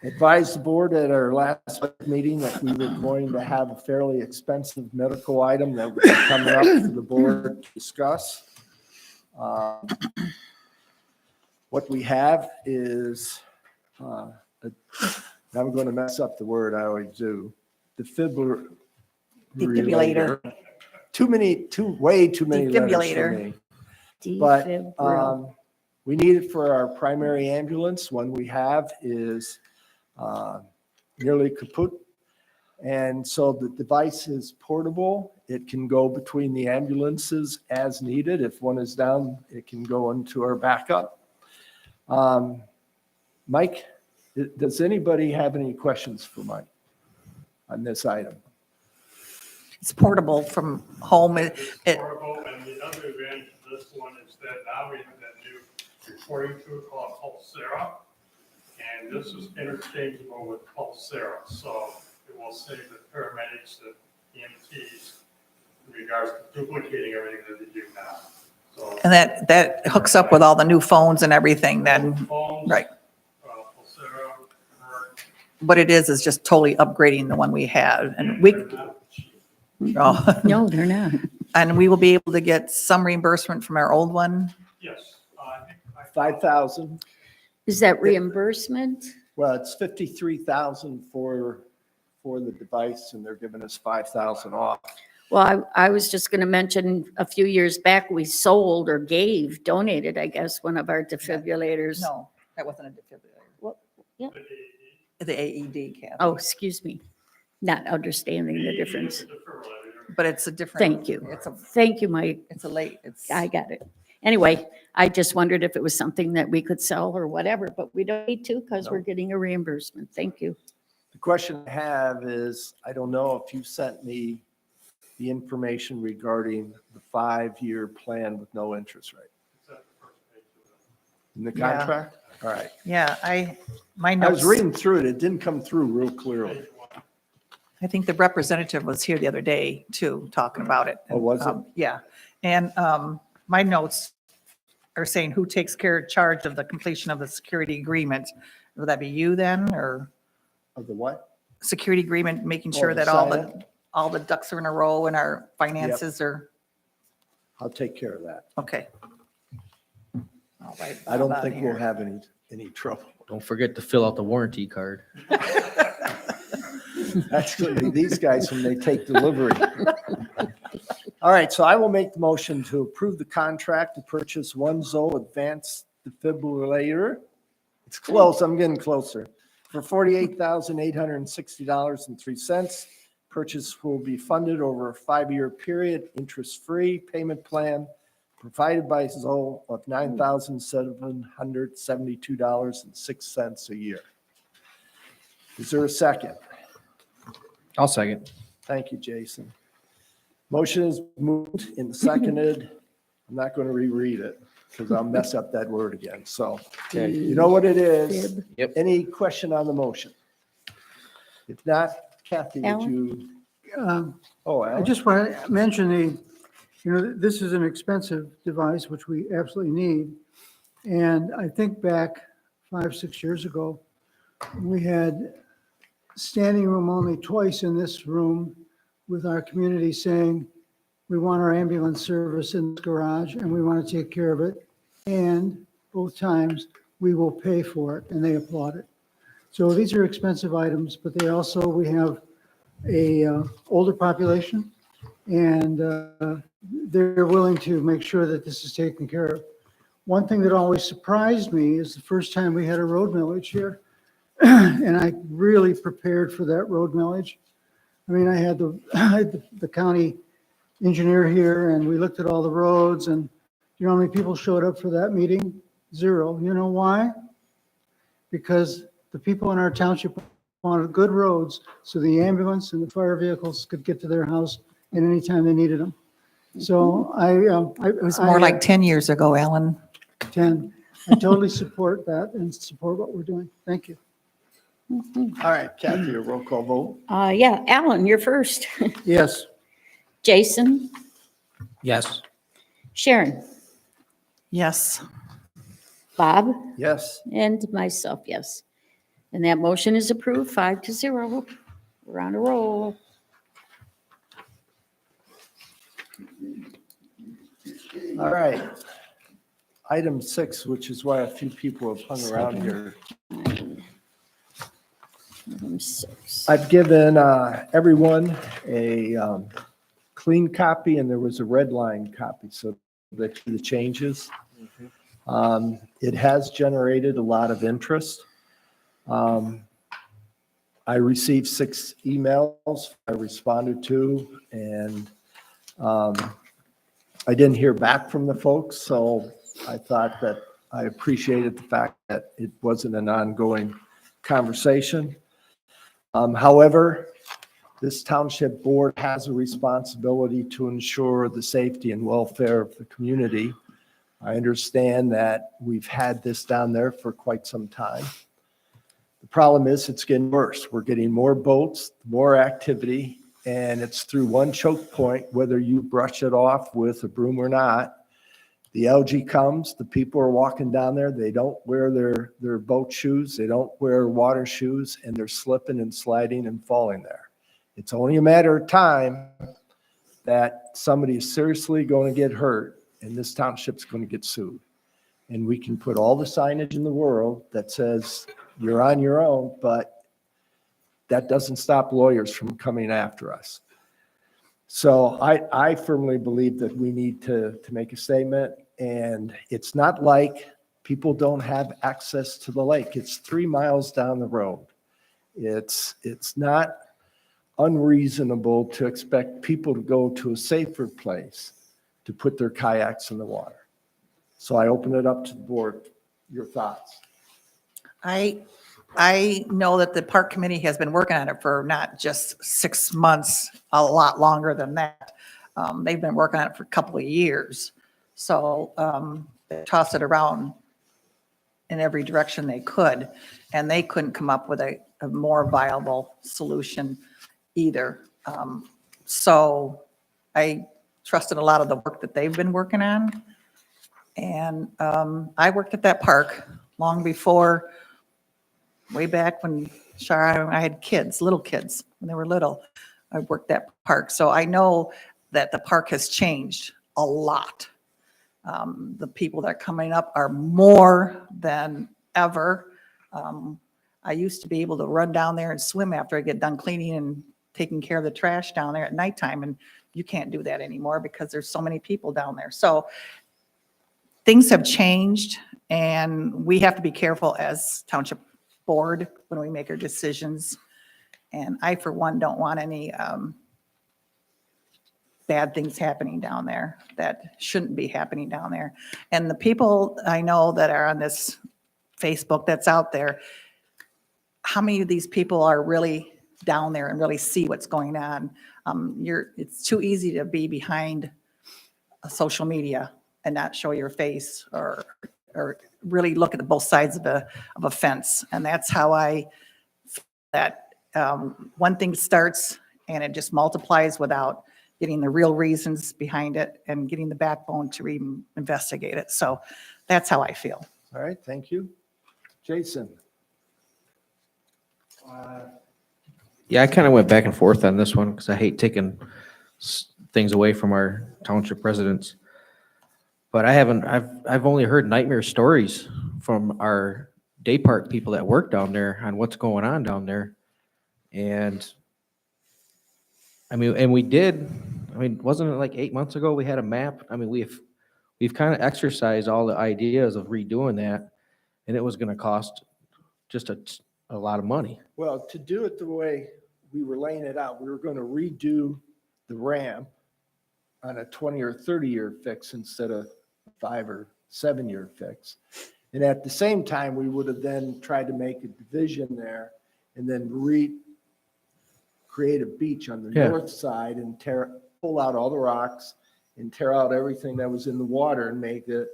advised the board at our last meeting that we were going to have a fairly expensive medical item that was coming up for the board to discuss. What we have is, I'm going to mess up the word, I always do, defibrillator. Way too many letters for Defibrillator. me. But Defibrill. we need it for our primary ambulance. One we have is nearly kaput. And so the device is portable. It can go between the ambulances as needed. If one is down, it can go into our backup. Mike, does anybody have any questions for Mike on this item? It's portable from home. It, Portable, and the other advantage of this one is that now we have that new recording tool called Pulsera. And this is interchangeable with Pulsera, so it will save the paramedics, the EMTs, in regards to duplicating everything that they do now. So and that hooks up with all the new phones and everything then, phones, right. Pulsera, What it is just totally upgrading the one we have. And we, they're not cheap. oh, No, they're not. and we will be able to get some reimbursement from our old one. Yes, I think. 5,000. Is that reimbursement? Well, it's 53,000 for the device, and they're giving us 5,000 off. Well, I was just going to mention, a few years back, we sold or donated, I guess, one of our defibrillators. No, that wasn't a defibrillator. What? Yeah. The AED, Kathy. Oh, excuse me. Not understanding the difference. But it's a different. Thank you. It's a, Thank you, Mike. it's a late, it's. I got it. Anyway, I just wondered if it was something that we could sell or whatever, but we don't need to because we're getting a reimbursement. Thank you. The question I have is, I don't know if you sent me the information regarding the 5-year plan with no interest rate. In the Yeah. contract? All right. Yeah, my I notes. was reading through it. It didn't come through real clearly. I think the representative was here the other day too, talking about it. Oh, was it? Yeah. And my notes are saying who takes charge of the completion of the security agreement? Would that be you then, or Of the what? security agreement, making Oh, sure to that sign all the ducks are in a row and our finances are, I'll take care of that. okay. I'll write I don't Bob on think we'll here. have any trouble. Don't forget to fill out the warranty card. That's going to be these guys when they take delivery. All right, so I will make the motion to approve the contract to purchase one Zoll advanced defibrillator. It's close, I'm getting closer. For $48,860.03. Purchase will be funded over a 5-year period, interest-free payment plan provided by Zoll of $9,772.06 a year. Is there a second? I'll second. Thank you, Jason. Motion is moved and seconded. I'm not going to reread it because I'll mess up that word again. So you know what it is. Fib. Yep. Any question on the motion? If not, Kathy, would Alan? you? I Alan? just want to mention this is an expensive device, which we absolutely need. And I think back 5-6 years ago, we had standing room only twice in this room with our community saying, we want our ambulance service in this garage and we want to take care of it. and both times we will pay for it, and they applaud it. So these are expensive items, but they also, we have a older population, and they're willing to make sure that this is taken care of. One thing that always surprised me is the first time we had a road millage here, and I really prepared for that road millage. I mean, I had the county engineer here, and we looked at all the roads, and you know how many people showed up for that meeting? 0. You know why? Because the people in our township wanted good roads so the ambulance and the fire vehicles could get to their house at any time they needed them. So It was more like 10 years ago, Ellen. 10. I totally support that and support what we're doing. Thank you. All right, Kathy, a roll call vote? Yeah, Alan, you're first. Yes. Jason, Yes. Sharon, Yes. Bob, Yes. and myself, yes. And that motion is approved, 5-0. We're on a roll. All right. Item 6, which is why a few people have hung around here. Item 6. I've given everyone a clean copy, and there was a red line copy, so that the changes. It has generated a lot of interest. I received 6 emails I responded to, and I didn't hear back from the folks, so I thought that I appreciated the fact that it wasn't an ongoing conversation. However, this township board has a responsibility to ensure the safety and welfare of the community. I understand that we've had this down there for quite some time. The problem is it's getting worse. We're getting more boats, more activity, and it's through one choke point, whether you brush it off with a broom or not. The algae comes, the people are walking down there, they don't wear their boat shoes, they don't wear water shoes, and they're slipping and sliding and falling there. It's only a matter of time that somebody is seriously going to get hurt, and this township's going to get sued. And we can put all the signage in the world that says you're on your own, but that doesn't stop lawyers from coming after us. So I firmly believe that we need to make a statement, and it's not like people don't have access to the lake. It's 3 miles down the road. It's not unreasonable to expect people to go to a safer place to put their kayaks in the water. So I open it up to the board. Your thoughts? I know that the park committee has been working on it for not just 6 months, a lot longer than that. They've been working on it for a couple of years. So they tossed it around in every direction they could, and they couldn't come up with a more viable solution either. So I trusted a lot of the work that they've been working on. And I worked at that park long before, way back when Shara and I had kids, little kids, when they were little. I worked that park. So I know that the park has changed a lot. The people that are coming up are more than ever. I used to be able to run down there and swim after I get done cleaning and taking care of the trash down there at nighttime. And you can't do that anymore because there's so many people down there. So things have changed, and we have to be careful as township board when we make our decisions. And I, for one, don't want any bad things happening down there that shouldn't be happening down there. And the people I know that are on this Facebook that's out there, how many of these people are really down there and really see what's going on? It's too easy to be behind social media and not show your face or really look at both sides of a fence. And that's how one thing starts and it just multiplies without getting the real reasons behind it and getting the backbone to even investigate it. So that's how I feel. All right, thank you. Jason? Yeah, I kind of went back and forth on this one because I hate taking things away from our township residents. But I've only heard nightmare stories from our day park people that work down there on what's going on down there. And I mean, wasn't it like 8 months ago we had a map? I mean, we've kind of exercised all the ideas of redoing that, and it was gonna cost just a lot of money. Well, to do it the way we were laying it out, we were going to redo the ramp on a 20 or 30-year fix instead of 5 or 7-year fix. And at the same time, we would have then tried to make a division there and then create a beach on the Yeah. north side and pull out all the rocks and tear out everything that was in the water and make it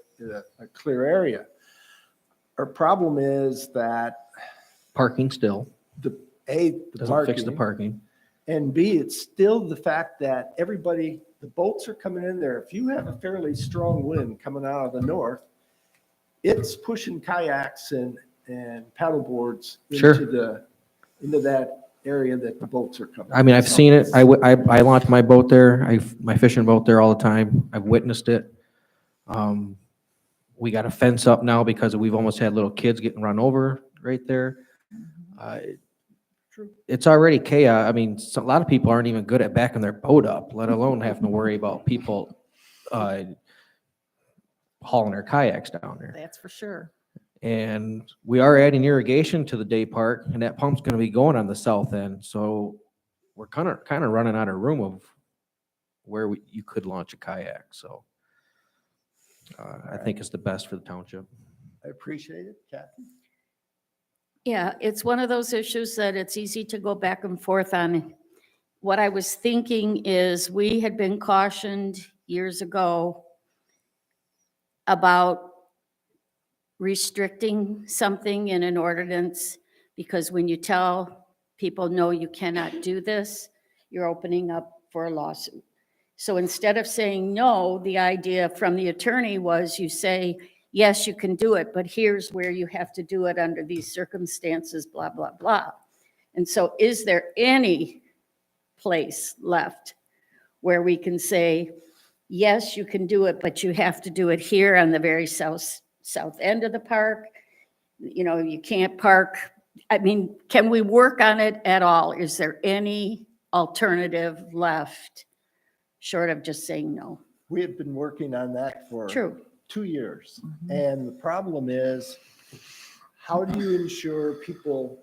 a clear area. Our problem is that Parking still the doesn't fix the parking, parking. and B, it's still the fact that everybody, the boats are coming in there. If you have a fairly strong wind coming out of the north, it's pushing kayaks and paddle boards Sure. into that area that the boats are coming. I mean, I've seen it. I launch my boat there. My fishing boat there all the time. I've witnessed it. We got a fence up now because we've almost had little kids getting run over right there. It's already chaos. I mean, a lot of people aren't even good at backing their boat up, let alone having to worry about people hauling their kayaks down there. That's for sure. And we are adding irrigation to the day park, and that pump's gonna be going on the south end, so we're kind of running out of room of where you could launch a kayak, so I think it's the best for the township. I appreciate it, Kathy. Yeah, it's one of those issues that it's easy to go back and forth on. What I was thinking is we had been cautioned years ago about restricting something in an ordinance, because when you tell people, no, you cannot do this, you're opening up for a lawsuit. So instead of saying no, the idea from the attorney was you say, yes, you can do it, but here's where you have to do it under these circumstances, blah, blah, blah. And so is there any place left where we can say, yes, you can do it, but you have to do it here on the very south end of the park? You know, you can't park. I mean, can we work on it at all? Is there any alternative left short of just saying no? We have been working on that for True. 2 years. And the problem is, how do you ensure people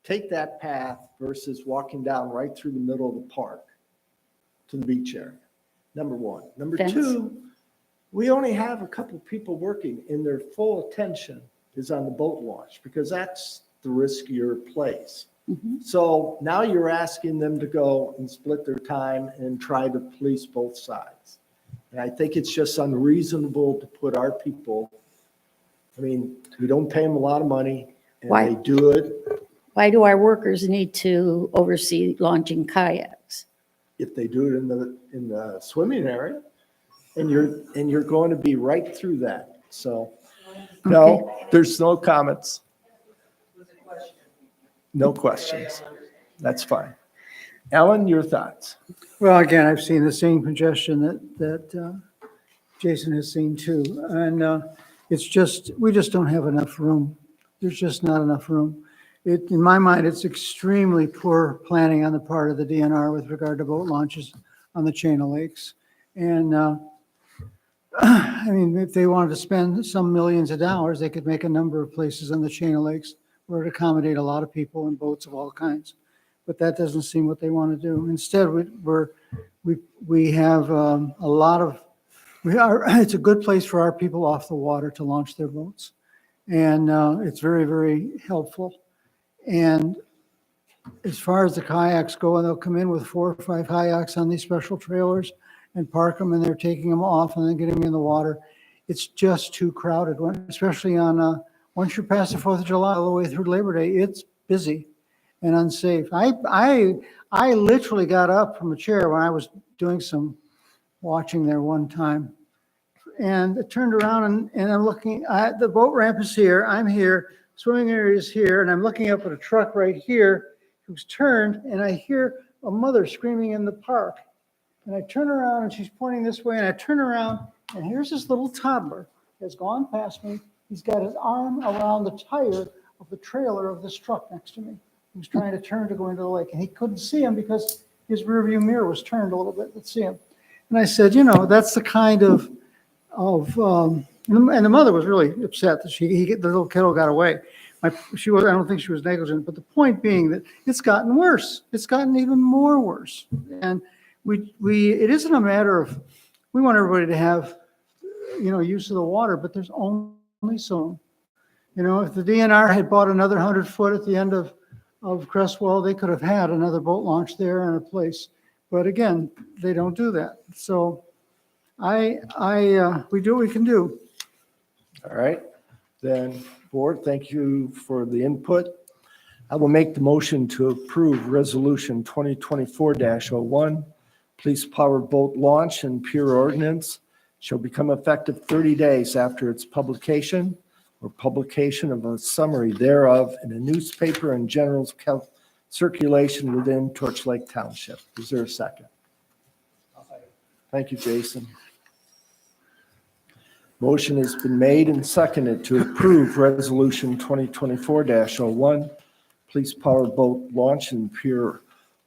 take that path versus walking down right through the middle of the park to the beach area? Number one. Number Fence. two, we only have a couple people working and their full attention is on the boat launch because that's the riskier place. So now you're asking them to go and split their time and try to police both sides. And I think it's just unreasonable to put our people, I mean, we don't pay them a lot of money and Why? they do it. Why do our workers need to oversee launching kayaks? If they do it in the swimming area, and you're going to be right through that. So, no, there's no comments. No questions. That's fine. Ellen, your thoughts? Well, again, I've seen the same congestion that Jason has seen too. And it's just, we just don't have enough room. There's just not enough room. In my mind, it's extremely poor planning on the part of the DNR with regard to boat launches on the chain of lakes. And I mean, if they wanted to spend some millions of dollars, they could make a number of places on the chain of lakes where it accommodate a lot of people and boats of all kinds. But that doesn't seem what they want to do. Instead, we have a lot of, it's a good place for our people off the water to launch their boats. And it's very, very helpful. And as far as the kayaks go, and they'll come in with 4 or 5 kayaks on these special trailers and park them, and they're taking them off and then getting them in the water. It's just too crowded, especially on, once you're past the 4th of July all the way through Labor Day, it's busy and unsafe. I literally got up from a chair when I was doing some watching there one time. And I turned around and I'm looking, the boat ramp is here, I'm here, swimming area is here, and I'm looking up at a truck right here who's turned, and I hear a mother screaming in the park. And I turn around and she's pointing this way and I turn around and here's this little toddler has gone past me. He's got his arm around the tire of the trailer of this truck next to me. He was trying to turn to go into the lake and he couldn't see him because his rearview mirror was turned a little bit to see him. And I said, you know, that's the kind of, and the mother was really upset that the little kiddo got away. I don't think she was negligent, but the point being that it's gotten worse. It's gotten even more worse. And it isn't a matter of, we want everybody to have, use of the water, but there's only so. If the DNR had bought another 100 foot at the end of Crestwell, they could have had another boat launch there and a place. But again, they don't do that. So we do what we can do. All right, then, board, thank you for the input. I will make the motion to approve Resolution 2024-01, police powered boat launch and pier ordinance shall become effective 30 days after its publication or publication of a summary thereof in a newspaper and general circulation within Torch Lake Township. Is there a second? Thank you, Jason. Motion has been made and seconded to approve Resolution 2024-01, police powered boat launch and pier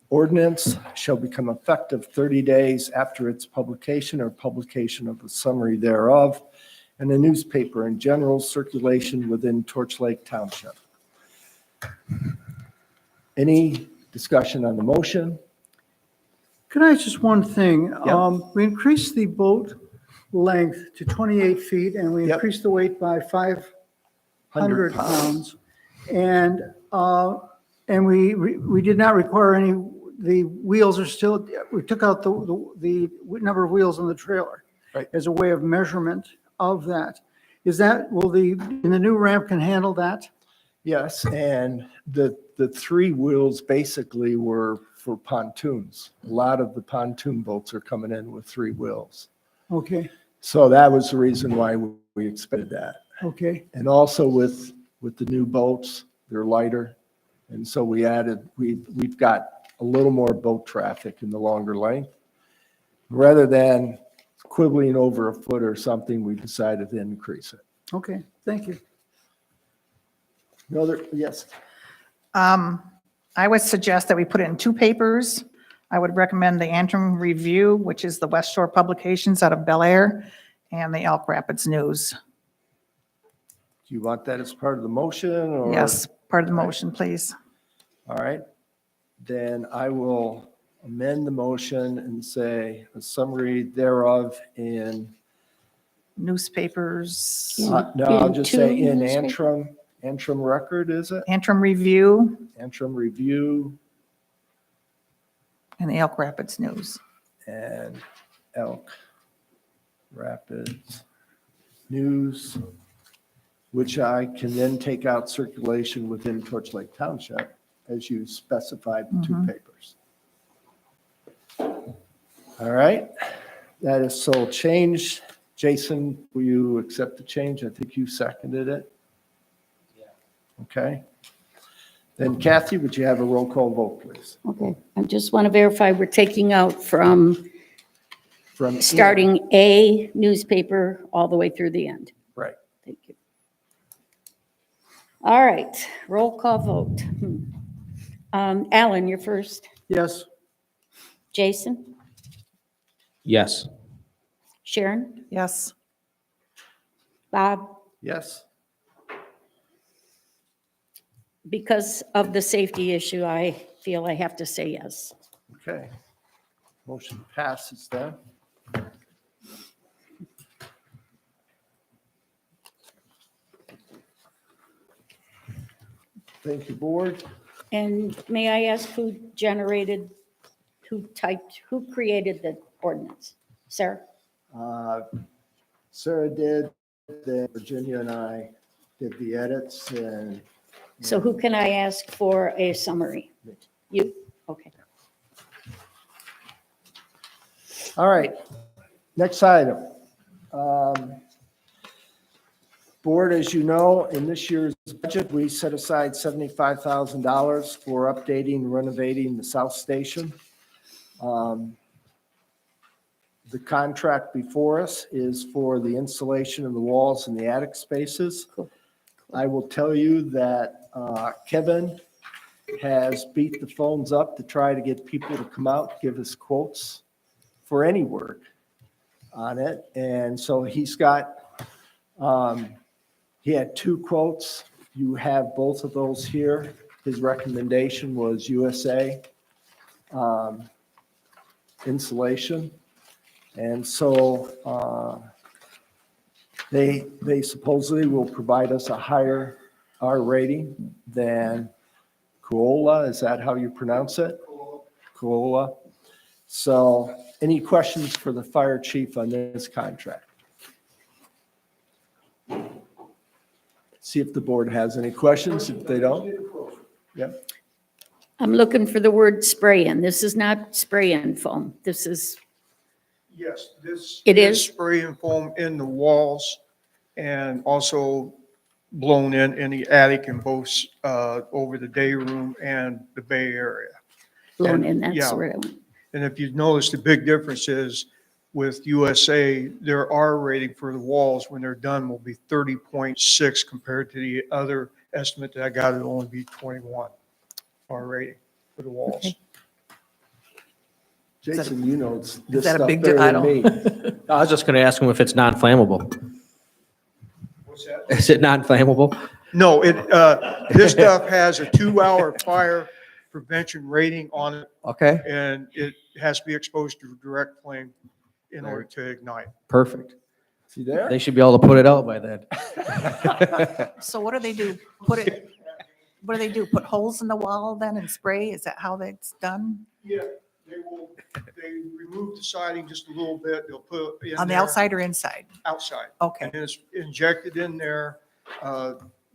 ordinance shall become effective 30 days after its publication or publication of a summary thereof in a newspaper and general circulation within Torch Lake Township. Any discussion on the motion? Can I ask just one thing? Yep. We increased the boat length to 28 feet and we Yep. increased the weight by 500 pounds. And we did not require the wheels are still, we took out the number of wheels on the trailer Right. as a way of measurement of that. In the new ramp can handle that? Yes, and the three wheels basically were for pontoons. A lot of the pontoon boats are coming in with three wheels. Okay, So that was the reason why we expanded that. okay, And also with the new boats, they're lighter. And so we've got a little more boat traffic in the longer length. Rather than quibbling over a foot or something, we decided to increase it. okay, thank you. No other, yes, I would suggest that we put it in two papers. I would recommend the Antrim Review, which is the West Shore Publications out of Bel Air, and the Elk Rapids News. do you want that as part of the motion or? Yes, part of the motion, please. All right, then I will amend the motion and say a summary thereof in, Newspapers, no, I'll In just say two in newspapers? Antrim Record, is it? Antrim Review, Antrim Review and the Elk Rapids News. and Elk Rapids News, which I can then take out circulation within Torch Lake Township as you specified the two papers. All right, that is so changed. Jason, will you accept the change? I think you seconded it. Okay. Then Kathy, would you have a roll call vote, please? Okay, I just want to verify we're taking out from From starting a newspaper all the way through the end. Right. Thank you. All right, roll call vote. Alan, you're first. Yes, Jason? Yes. Sharon? Yes, Bob? Yes. Because of the safety issue, I feel I have to say yes. Okay. Motion passes then. Thank you, board. And may I ask who who created the ordinance? Sarah? Sarah did, then Virginia and I did the edits and. So who can I ask for a summary? You? Okay. All right, next item. Board, as you know, in this year's budget, we set aside $75,000 for updating, and renovating the South Station. The contract before us is for the insulation of the walls and the attic spaces. I will tell you that Kevin has beat the phones up to try to get people to come out, give us quotes for any work on it. And so he's got, he had 2 quotes. You have both of those here. His recommendation was USA insulation. And so they supposedly will provide us a higher R rating than Kuola. Is that how you pronounce it? Kuola. So any questions for the fire chief on this contract? See if the board has any questions. If they don't, yeah. I'm looking for the word spray-in. This is not spray-in foam. This is, Yes, this It is is? spray and foam in the walls and also blown in the attic and both over the day room and the bay area. blown And, in, that's yeah. where I went. And if you notice, the big difference is with USA, their R rating for the walls when they're done will be 30.6 compared to the other estimate that I got, it'll only be 21 R rating for the walls. Okay. Jason, you know this that a stuff big better deal? I than me. I was just gonna ask him if it's non-flammable. What's that? Is it non-flammable? No, this stuff has a 2-hour fire prevention rating on it, Okay, and it has to be exposed to direct flame in order to ignite. perfect. See there? They should be able to put it out by then. So what do they do? What do they do? Put holes in the wall then and spray? Is that how that's done? Yeah, they remove the siding just a little bit, they'll put it in On the there. outside or inside? Outside. Okay. And then it's injected in there.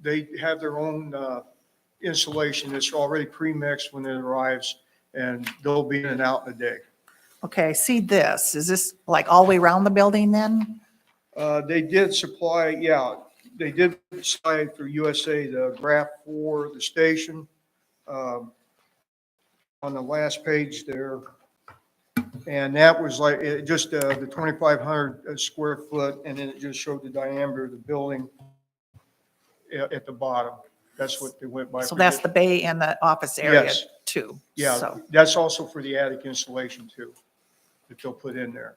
They have their own insulation. It's already pre-mixed when it arrives, and they'll be in and out in a day. Okay, I see this. Is this like all the way around the building then? They did supply, yeah, they did supply for USA the graph for the station. On the last page there. And that was like, just the 2,500 square foot, and then it just showed the diameter of the building at the bottom. That's what they went by. So that's the bay and the office area Yes. too? Yeah, So- that's also for the attic insulation too, that they'll put in there.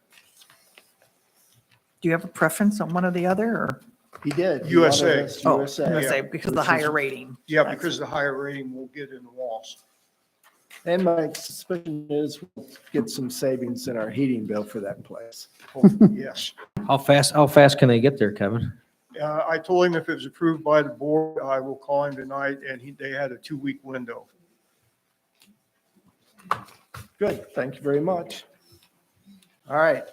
Do you have a preference on one or the other or? He did. He USA. wanted us Oh, USA. USA, because of the Which is- higher rating. Yeah, because the higher rating will get in the walls. And my suspicion is we'll get some savings in our heating bill for that place. Hopefully, yes. How fast can they get there, Kevin? I told him if it was approved by the board, I will call him tonight, and they had a 2-week window. Good, thank you very much. All right,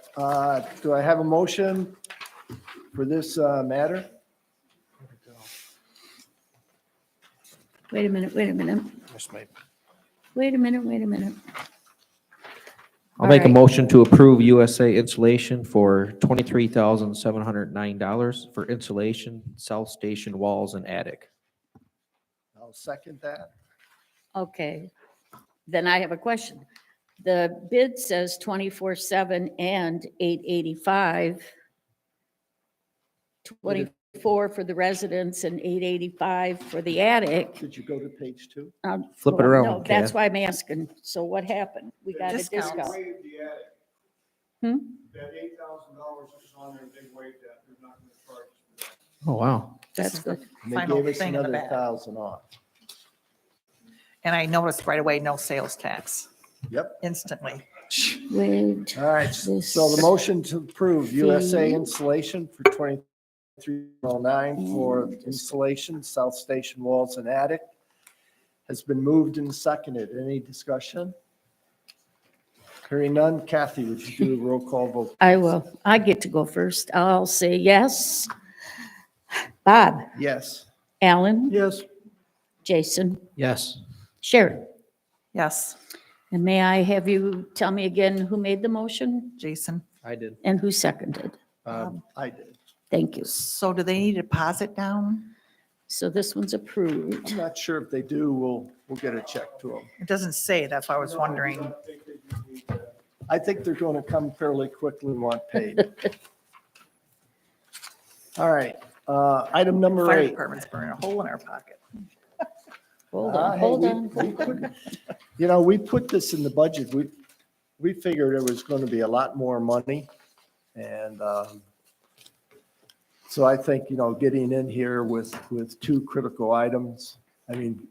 do I have a motion for this matter? Wait a minute, wait a minute. Wait a minute, wait a minute. I'll make a Alright. motion to approve USA Insulation for $23,709 for insulation, south station walls and attic. I'll second that. Okay. Then I have a question. The bid says 24/7 and 885. 24 for the residents and 885 for the attic. Did you go to page 2? Flip it Well, around, No, that's Kath. why I'm asking. So what happened? We got a Discounts. discount. Waived the attic. Hmm? That $8,000 is on there, they waived that, they're not going to charge us for that. Oh, wow. That's good. And they Final gave us thing in the another back. 1,000 off. And I noticed right away, no sales tax Yep. instantly. Wait, All right, so the motion to approve USA Insulation for 2309 for insulation, south station walls and attic has been moved and seconded. Any discussion? Hearing none. Kathy, would you do a roll call vote? I will. I get to go first. I'll say yes. Bob, Yes. Alan, Yes, Jason, Yes. Sharon. Yes, And may I have you tell me again who made the motion Jason. I did. and who seconded? I did. Than you. So do they need a deposit down? So this one's approved. I'm not sure if they do. We'll get a check to them. It doesn't say, that's why I was wondering. I think they're going to come fairly quickly and want paid. All right, item number Fire 8. department's burning a hole in our pocket. Hold Ah, on, hey, hold we- on. we put- You know, we put this in the budget. We figured there was going to be a lot more money. And so I think, getting in here with 2 critical items. I mean,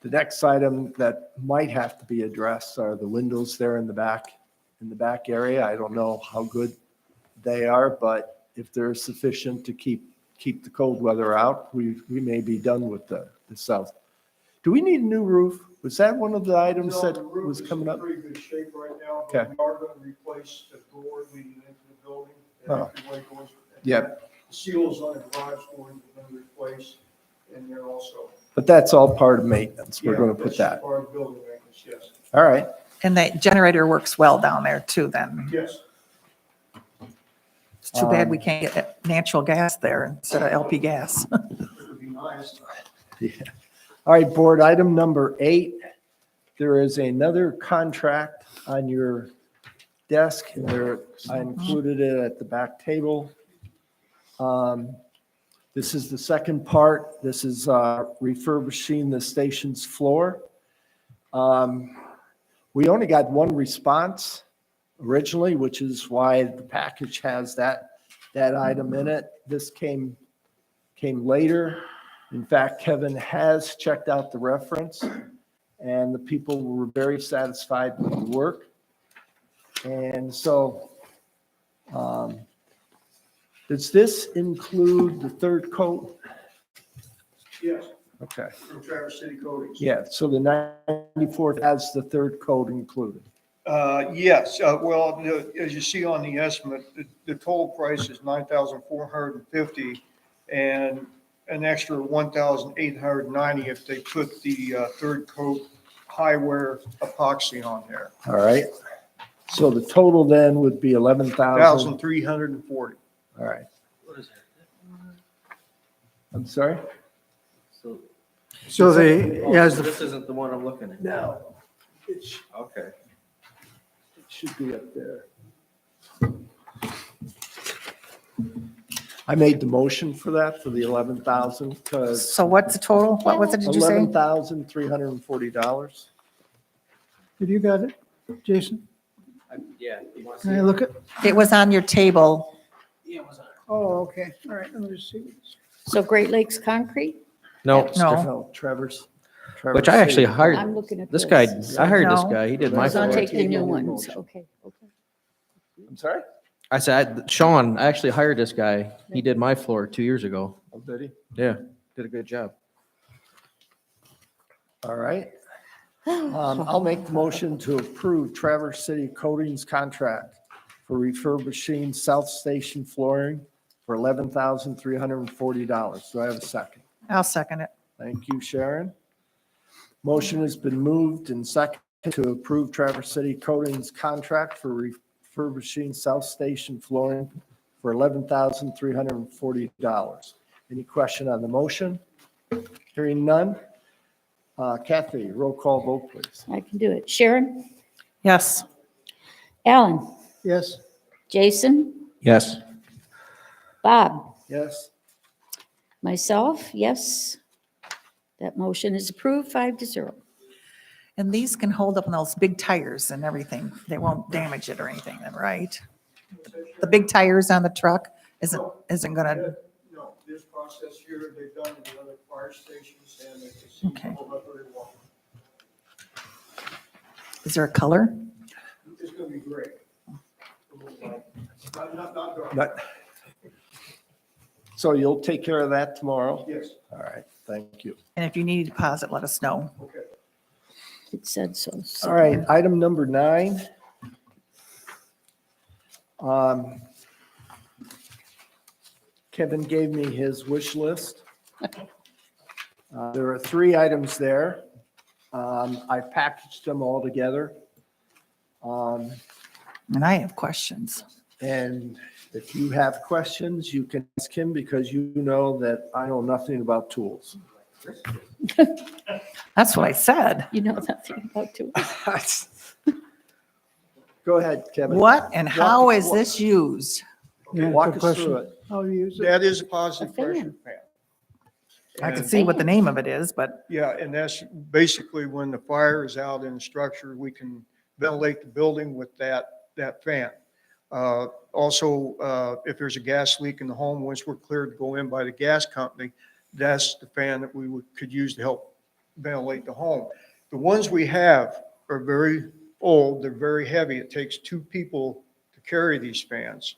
the next item that might have to be addressed are the windows there in the back area. I don't know how good they are, but if they're sufficient to keep the cold weather out, we may be done with the south. Do we need a new roof? Was that one of the items No, that the roof was is coming in up? pretty good shape right now, Okay. but we are going to replace the door leading into the building. Oh. Entryway doors. Yep. The seals on the garage doors have been replaced, and they're also. But that's all part of maintenance. We're Yeah, going to put that's that. Part of building maintenance, yes. All right. And that generator works well down there too then. Yes. It's too bad we can't get natural gas there instead of LP gas. It would be nice. Yeah. All right, board, item number 8. There is another contract on your desk. I included it at the back table. This is the second part. This is refurbishing the station's floor. We only got one response originally, which is why the package has that item in it. This came later. In fact, Kevin has checked out the reference, and the people were very satisfied with the work. And so, does this include the 3rd coat? Yes, Okay. from Traverse City Coatings. Yeah, so the 94th has the 3rd coat included. Yes, well, as you see on the estimate, the total price is $9,450 and an extra $1,890 if they put the 3rd coat high wear epoxy on there. All right. So the total then would be 11,000. $1,340. All right. I'm sorry? So as the This isn't the one I'm looking at. No. Okay. It should be up there. I made the motion for that, for the 11,000, because So what's the total? What did you say? $11,340. Have you got it, Jason? Yeah. You want to Can I look at? It was on your table. Yeah, it was on. Oh, okay. All right, let me just see. So Great Lakes Concrete? No, No. No, Trevor's. which I actually I'm hired, looking at this guy, I hired this No. guy, he did my So I'll floor. take the new ones, okay. I'm sorry? I said, Sean, I actually hired this guy, he did my floor 2 years ago. Oh, did he? Yeah, did a good job. All right. I'll make the motion to approve Traverse City Coatings contract for refurbishing South Station flooring for $11,340. Do I have a second? I'll second it. Thank you, Sharon. Motion has been moved and seconded to approve Traverse City Coatings contract for refurbishing South Station flooring for $11,340. Any question on the motion? Hearing none. Kathy, roll call vote, please. I can do it. Sharon? Yes. Alan? Yes, Jason? Yes. Bob? Yes? Myself, yes. That motion is approved, 5-0. And these can hold up on those big tires and everything. They won't damage it or anything, then, right? The big tires on the truck isn't gonna, No, this process here, they've done in the other fire stations, and they seem to Okay. hold up very well. is there a color? It's going to be great. Not dark. Not- So you'll take care of that tomorrow? Yes, All right, thank you. And if you need a deposit, let us know. okay. It said so. so- All right, item number 9. Kevin gave me his wish list. There are 3 items there. I packaged them all together. And I have questions. And if you have questions, you can ask him because you know that I know nothing about tools. That's what I said. You know nothing about it. Go ahead, Kevin. What and how Walk- is this used? Yeah, Walk good us through question. it. How do you use it? That is a positive A fan. pressure fan. I can And- see what the name of it is, but Yeah, and that's basically when the fire is out in the structure, we can ventilate the building with that fan. Also, if there's a gas leak in the home, once we're cleared to go in by the gas company, that's the fan that we could use to help ventilate the home. The ones we have are very old, they're very heavy. It takes two people to carry these fans.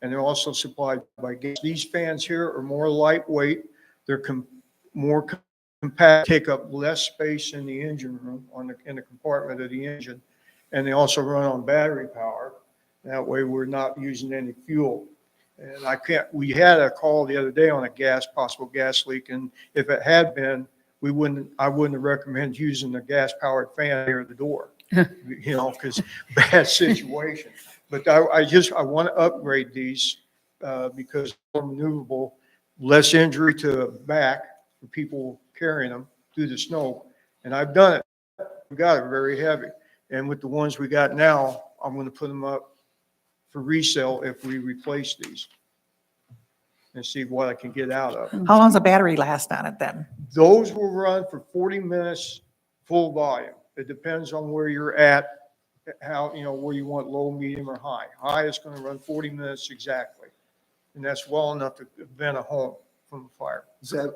And they're also supplied by gas. These fans here are more lightweight. They're more compact, take up less space in the engine room in the compartment of the engine. And they also run on battery power. That way we're not using any fuel. And we had a call the other day on a possible gas leak. And if it had been, I wouldn't have recommended using a gas powered fan near the door, because bad situation. But I want to upgrade these because they're maneuverable, less injury to the back for people carrying them through the snow. And I've done it. We got it very heavy. And with the ones we got now, I'm going to put them up for resale if we replace these and see what I can get out of them. how long's the battery last on it then? Those will run for 40 minutes, full volume. It depends on where you're at, where you want low, medium, or high. High is going to run 40 minutes exactly. And that's well enough to vent a home from a fire. Is that,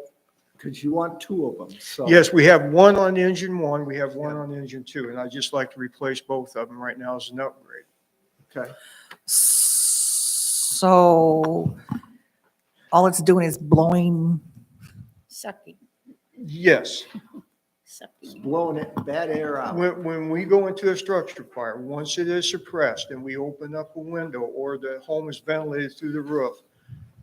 because you want two of them, so. Yes, we have one on engine one, we have one on engine two, and I'd just like to replace both of them right now as an upgrade. Okay. So all it's doing is blowing. Sucking, Yes, sucking. Blowing it, bad air out. when we go into a structure fire, once it is suppressed and we open up a window or the home is ventilated through the roof,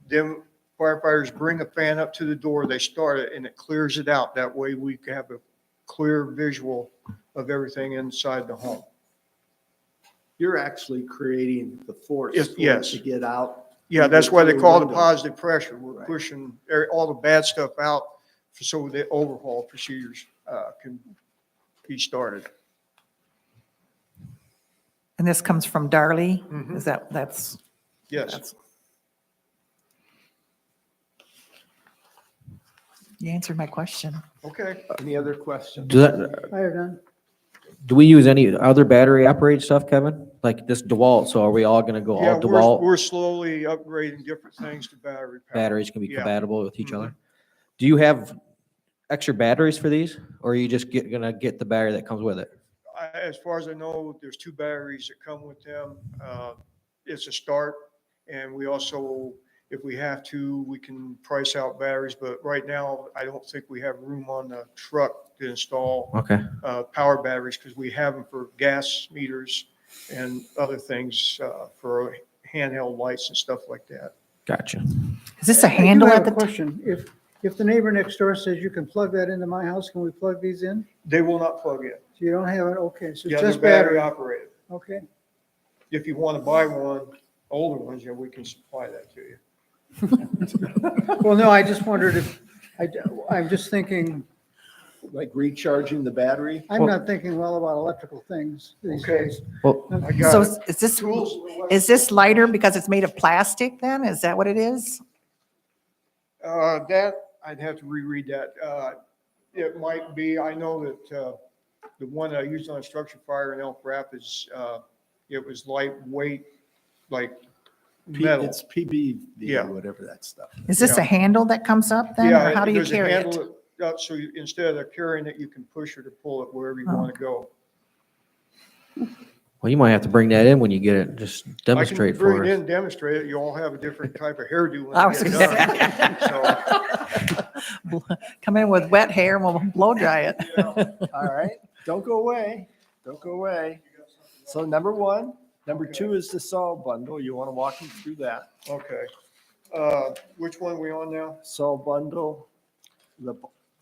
then firefighters bring a fan up to the door, they start it, and it clears it out. That way we can have a clear visual of everything inside the home. You're actually creating the force Yes, for it yes. to get out. Yeah, that's why they call it Window. positive pressure. We're Right. pushing all the bad stuff out so the overhaul procedures can be started. And this comes from Darley? Mhm. Is that's, Yes. you answered my question. Okay. Any other questions? I have none. Do we use any other battery operated stuff, Kevin? Like this DeWalt, so are we all gonna go Yeah, all DeWalt? we're slowly upgrading different things to battery power. Batteries can be Yeah. compatible with each Mhm. other? Do you have extra batteries for these, or are you just gonna get the battery that comes with it? As far as I know, there's two batteries that come with them. It's a start, and we also, if we have to, we can price out batteries, but right now, I don't think we have room on the truck to install Okay, power batteries because we have them for gas meters and other things for handheld lights and stuff like that. gotcha. Is this a I do handle have at the a question. If the neighbor next door says you can plug that into my house, can we plug these in? They will not plug in. So you don't have it, okay, so Yeah, it's they're just battery battery, operated. okay. If you want to buy one, older ones, yeah, we can supply that to you. Well, no, I just wondered if, I'm just thinking, Like recharging the battery? I'm not thinking well about electrical things these Okay. days. Well, I got So it. is this lighter because it's made of plastic then? Is that what it is? That, I'd have to reread that. It might be, I know that the one I used on a structure fire in Elk Rapids, it was lightweight, like metal. It's PBV, Yeah. whatever that stuff. Is this a handle that comes up then, Yeah, or how do you there's a carry it? handle up, so instead of carrying it, you can push it or pull it wherever you want to go. well, you might have to bring that in when you get it, just demonstrate I can bring for it us. in, demonstrate it. You all have a different type of hairdo when I you was get gonna done. So, Come in with wet hair and we'll blow dry it. All right, don't go away, don't go away. So number one, number two is the saw bundle. You want to walk me through that? okay. Which one are we on now? Saw bundle, the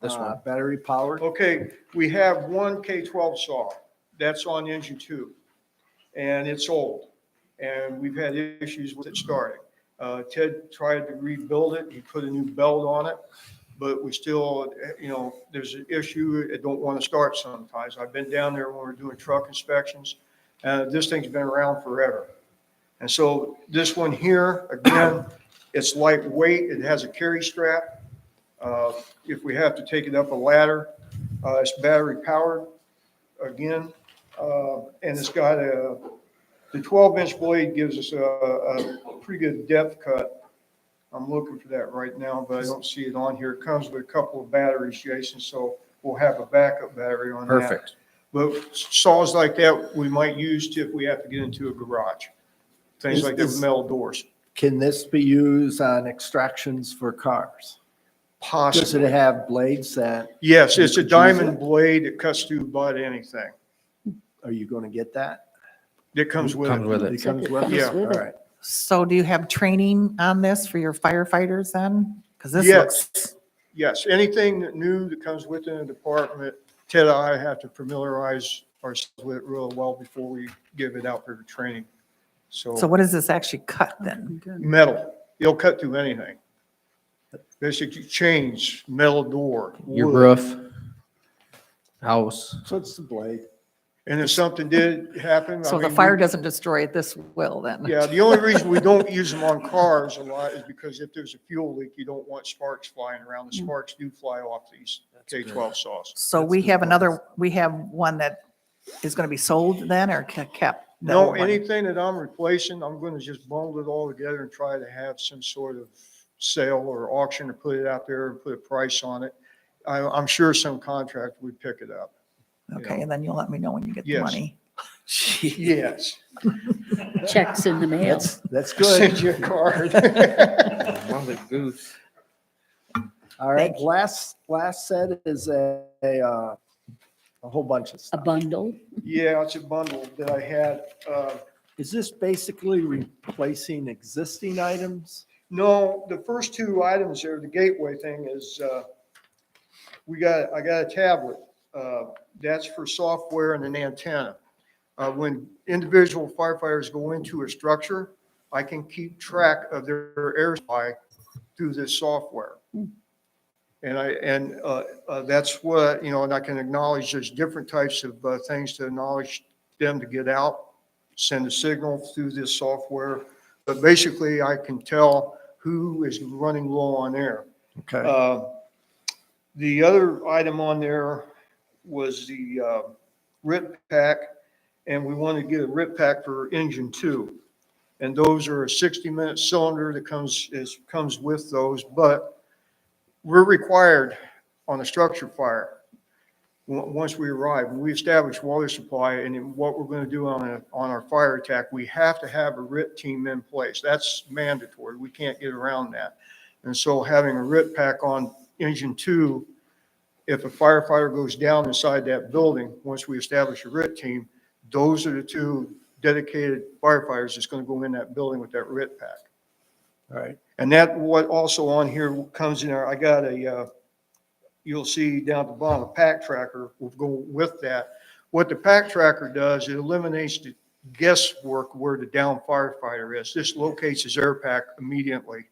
This one. battery powered. Okay, we have one K-12 saw. That's on engine two. And it's old. And we've had issues with it starting. Ted tried to rebuild it. He put a new belt on it. But we still, there's an issue. It don't want to start sometimes. I've been down there when we're doing truck inspections. This thing's been around forever. And so this one here, again, it's lightweight. It has a carry strap. If we have to take it up a ladder, it's battery powered again. And it's got the 12-inch blade gives us a pretty good depth cut. I'm looking for that right now, but I don't see it on here. It comes with a couple of batteries, Jason, so we'll have a backup battery on that. Perfect. But saws like that, we might use if we have to get into a garage. Things like that with metal doors. Can this be used on extractions for cars? Does Possibly. it have blades that, Yes, you it's a could use diamond it? blade that cuts through about anything. are you going to get that? That comes with Comes it. with It it. comes with it? Yeah. All right. So do you have training on this for your firefighters then? Because this Yes. looks, Yes, anything that new that comes within a department, Ted and I have to familiarize ourselves with it real well before we give it out for training. so So what does this actually cut then? metal, it'll cut through anything. Basically chains, metal door, Your wood. roof, house. So it's the blade. And if something did happen, I So the mean, fire we- doesn't destroy it, this will then? Yeah, the only reason we don't use them on cars a lot is because if there's a fuel leak, you don't want sparks flying around. The sparks do fly off these K-12 saws. So we have we have one that is going to be sold then or kept? the No, old one? anything that I'm replacing, I'm going to just bundle it all together and try to have some sort of sale or auction or put it out there and put a price on it. I'm sure some contractor would pick it up. Okay, and then you'll let me know when you get the Yes. money. Yes. Checks in the mail. That's I'll send good. you a card. Mother goose. All right, Thank you. last set is a whole bunch of A stuff. bundle. Yeah, it's a bundle that I had. Is this basically replacing existing items? No, the first two items there, the gateway thing is, I got a tablet. That's for software and an antenna. When individual firefighters go into a structure, I can keep track of their air supply through this software. And that's what, and I can acknowledge there's different types of things to acknowledge them to get out, send a signal through this software. But basically, I can tell who is running low on air. Okay. The other item on there was the RIP pack, and we want to get a RIP pack for engine 2. And those are a 60-minute cylinder that comes with those, but we're required on a structure fire, once we arrive, when we establish water supply and then what we're going to do on our fire attack, we have to have a RIT team in place. That's mandatory. We can't get around that. And so having a RIT pack on engine 2, if a firefighter goes down inside that building, once we establish a RIT team, those are the 2 dedicated firefighters that's going to go in that building with that RIT pack. All right. And that what also on here comes in there, I got you'll see down at the bottom, a pack tracker will go with that. What the pack tracker does, it eliminates the guesswork where the down firefighter is. This locates his air pack immediately.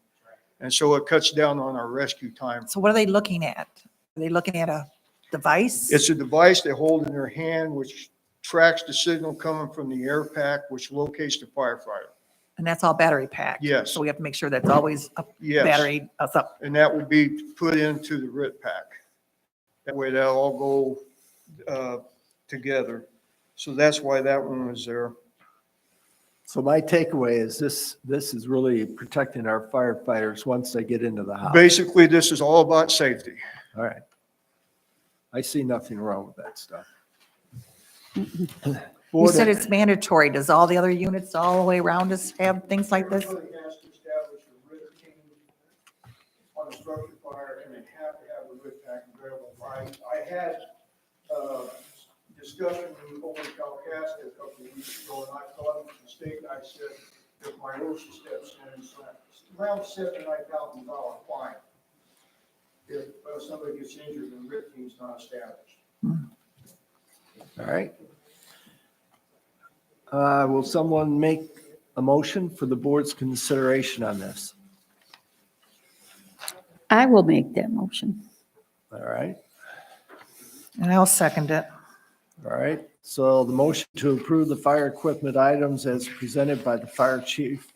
And so it cuts down on our rescue time. So what are they looking at? Are they looking at a device? It's a device they hold in their hand, which tracks the signal coming from the air pack, which locates the firefighter. And that's all battery packed? Yes. So we have to make sure that's always up, Yes. battery up. And that will be put into the RIT pack. That way they'll all go together. So that's why that one was there. So my takeaway is this is really protecting our firefighters once they get into the house. Basically, this is all about safety. All right. I see nothing wrong with that stuff. You said it's mandatory. Does all the other units all the way around us have things like this? Everybody has to establish a RIT team on a structure fire, and they have to have a RIT pack available. I had discussion over in Calcasta a couple of weeks ago, and I thought it was a mistake. I said, if my OSHA steps in, it's around $79,000 fine if somebody gets injured and RIT team's not established. All right. Will someone make a motion for the board's consideration on this? I will make that motion. All right. And I'll second it. All right. So the motion to approve the fire equipment items as presented by the fire chief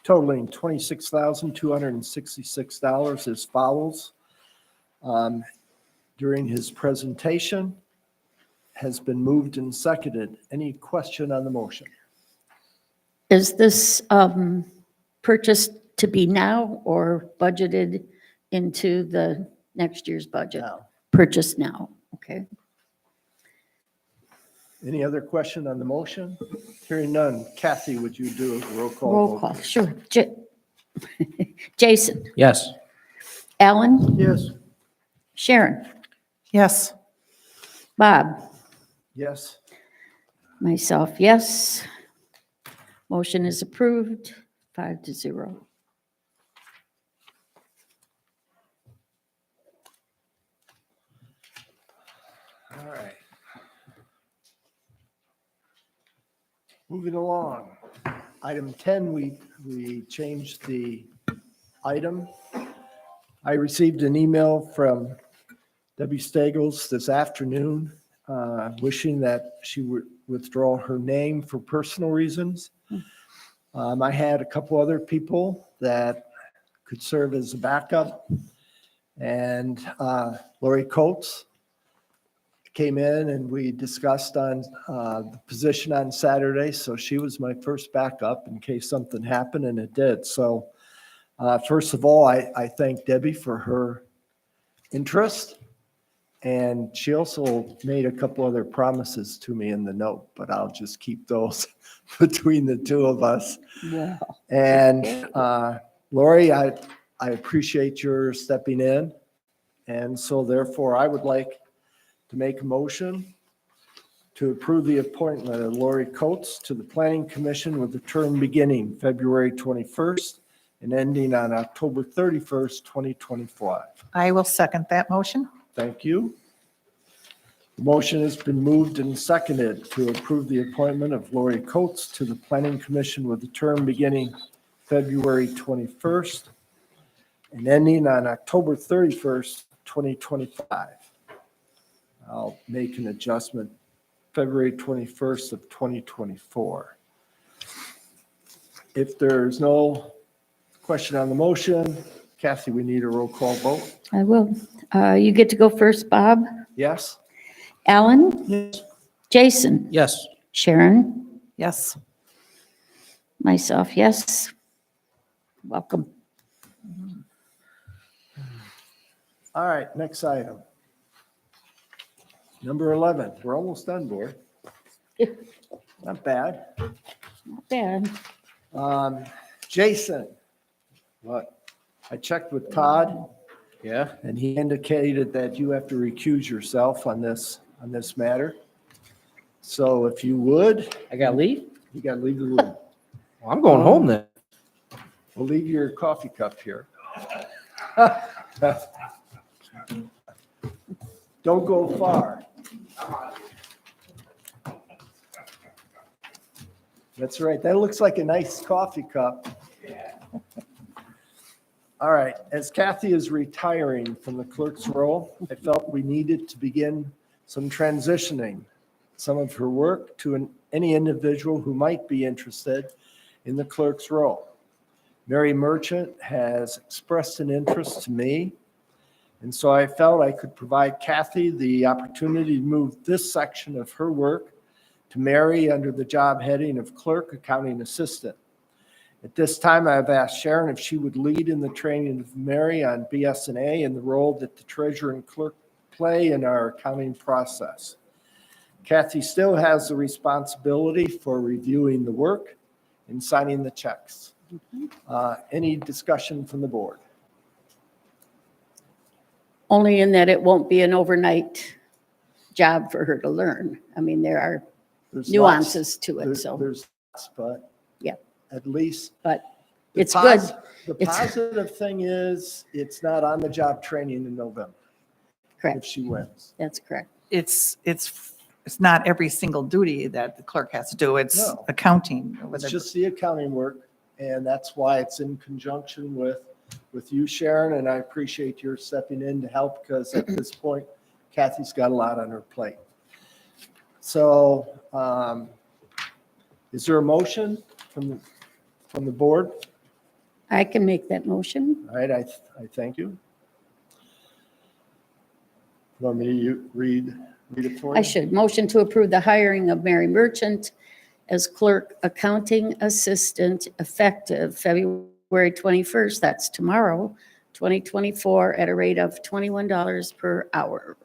totaling $26,266 as follows. During his presentation has been moved and seconded. Any question on the motion? Is this purchased to be now or budgeted into the next year's budget? Now. Purchased now, okay. Any other question on the motion? Hearing none. Kathy, would you do a roll call? Roll vote, call, please? sure. Jason, Yes. Alan, Yes. Sharon, Yes. Bob, Yes. myself, yes. Motion is approved, 5-0. All right. Moving along. Item 10, we changed the item. I received an email from Debbie Stagels this afternoon wishing that she would withdraw her name for personal reasons. I had a couple other people that could serve as a backup. And Lori Coates came in and we discussed on the position on Saturday. So she was my first backup in case something happened, and it did. So first of all, I thank Debbie for her interest. And she also made a couple other promises to me in the note, but I'll just keep those between the two of us. Wow. And Lori, I appreciate your stepping in. And so therefore, I would like to make a motion to approve the appointment of Lori Coates to the Planning Commission with the term beginning February 21st and ending on October 31st, 2025. I will second that motion. Thank you. The motion has been moved and seconded to approve the appointment of Lori Coates to the Planning Commission with the term beginning February 21st and ending on October 31st, 2025. I'll make an adjustment, February 21st of 2024. If there's no question on the motion, Kathy, we need a roll call vote. I will. You get to go first, Bob. Yes? Alan, Yes. Jason, Yes. Sharon, Yes. myself, yes. Welcome. All right, next item. Number 11, we're almost done, board. Not bad. Not bad. Jason, what? I checked with Todd Yeah. and he indicated that you have to recuse yourself on this matter. So if you would, I got to leave? you got to leave the room. Well, I'm going home then. We'll leave your coffee cup here. Don't go far. That's right. That looks like a nice coffee cup. All right. As Kathy is retiring from the clerk's role, I felt we needed to begin some transitioning some of her work to any individual who might be interested in the clerk's role. Mary Merchant has expressed an interest to me, and so I felt I could provide Kathy the opportunity to move this section of her work to Mary under the job heading of Clerk Accounting Assistant. At this time, I've asked Sharon if she would lead in the training of Mary on BS&A and the role that the treasurer and clerk play in our accounting process. Kathy still has the responsibility for reviewing the work and signing the checks. Any discussion from the board? Only in that it won't be an overnight job for her to learn. I mean, there are There's nuances to it, lots- so, There's lots, but Yeah. at least. but the it's good. The It's- positive thing is it's not on the job training in November if Correct. she wins. That's correct. It's not every single duty that the clerk has to do. It's No. accounting. It's just the accounting work, and that's why it's in conjunction with you, Sharon, and I appreciate your stepping in to help because at this point, Kathy's got a lot on her plate. So is there a motion from the board? I can make that motion. All right, I thank you. Want me to read it for you? I should. Motion to approve the hiring of Mary Merchant as clerk accounting assistant effective February 21st, that's tomorrow, 2024, at a rate of $21 per hour.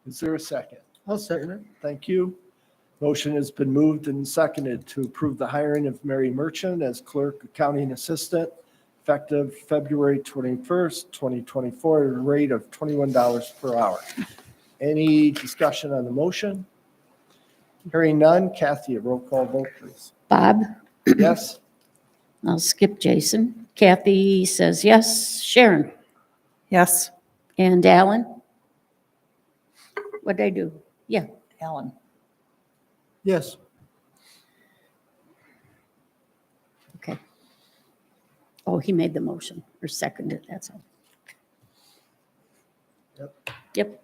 Is there a second? I'll second it. Thank you. Motion has been moved and seconded to approve the hiring of Mary Merchant as clerk accounting assistant effective February 21st, 2024, at a rate of $21 per hour. Any discussion on the motion? Hearing none. Kathy, a roll call vote, please. Bob? Yes? I'll skip Jason. Kathy says yes. Sharon? Yes, And Alan? What'd I do? Yeah. Alan. Yes. Okay. Oh, he made the motion or seconded, that's all. Yep. Yep.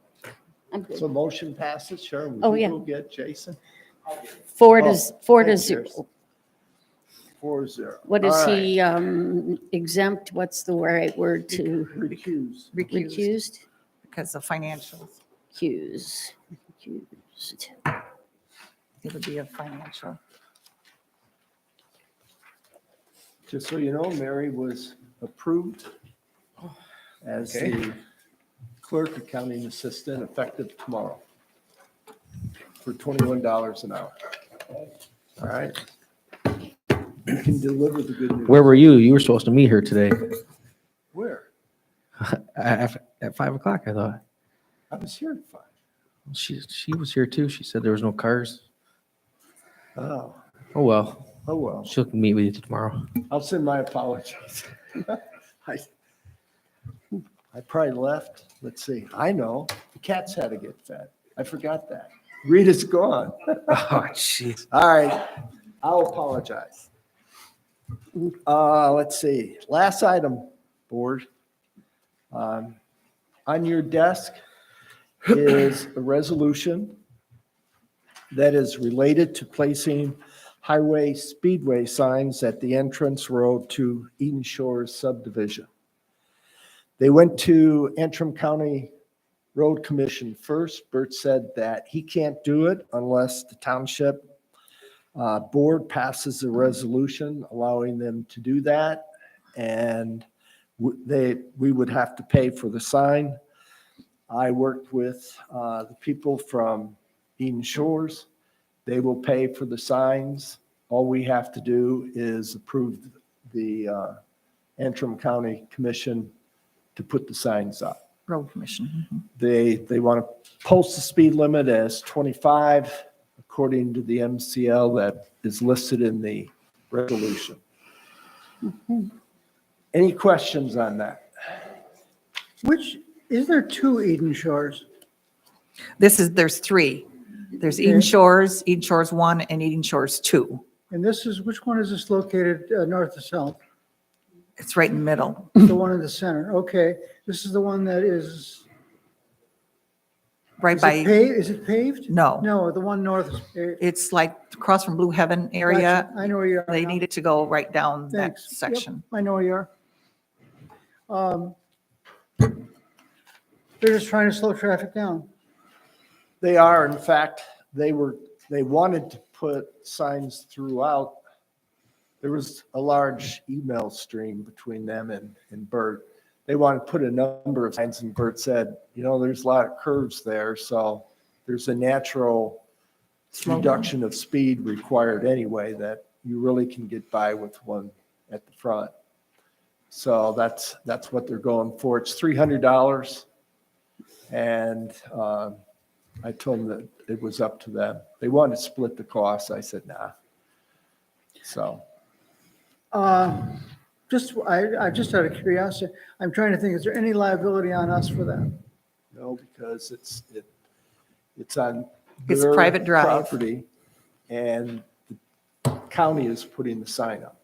I'm good. So motion passes. Sharon, Oh, would you yeah. go get Jason? Four to Oh, thanks, zero. Jason. 4-0. What is All right. he exempt? What's the right word to Recuse. recused? Because of financials. Recused. It would be a financial. Just so you know, Mary was approved as the clerk accounting assistant effective tomorrow for $21 an hour. All right. You can deliver the good news. Where were you? You were supposed to meet her today Where? at 5 o'clock, I thought. I was here at 5. She was here too. She said there was no cars. Oh, Oh, well, oh well. she'll meet with you tomorrow. I'll send my apologies. I probably left. Let's see. I know. The cats had to get fed. I forgot that. Rita's gone. Oh, jeez. All right. I'll apologize. Let's see. Last item, board. On your desk is a resolution that is related to placing highway speedway signs at the entrance road to Eden Shores subdivision. They went to Antrim County Road Commission first. Bert said that he can't do it unless the township board passes a resolution allowing them to do that. And we would have to pay for the sign. I worked with the people from Eden Shores. They will pay for the signs. All we have to do is approve the Antrim County Commission to put the signs up. Road Commission. They want to post the speed limit as 25 according to the MCL that is listed in the resolution. Any questions on that? Is there two Eden Shores? There's three. There's Eden Shores, Eden Shores 1, and Eden Shores 2. And which one is this located north or south? It's right in the middle. The one in the center, okay. This is the one that is, Right by, is it paved? no, No, the one north is paved. it's like across from Blue Heaven area. Gotcha. I know where you are. They now. needed to go right down that Thanks. Yep, section. I know where you are. They're just trying to slow traffic down. They are, in fact, they wanted to put signs throughout. There was a large email stream between them and Bert. They wanted to put a number of signs, and Bert said, there's a lot of curves there, so there's a natural reduction of speed required anyway that you really can get by with one at the front. So that's what they're going for. It's $300. And I told them that it was up to them. They wanted to split the cost. I said, nah. So, Just out of curiosity, I'm trying to think, is there any liability on us for that? no, because it's on It's their private drive. property, and the county is putting the sign up.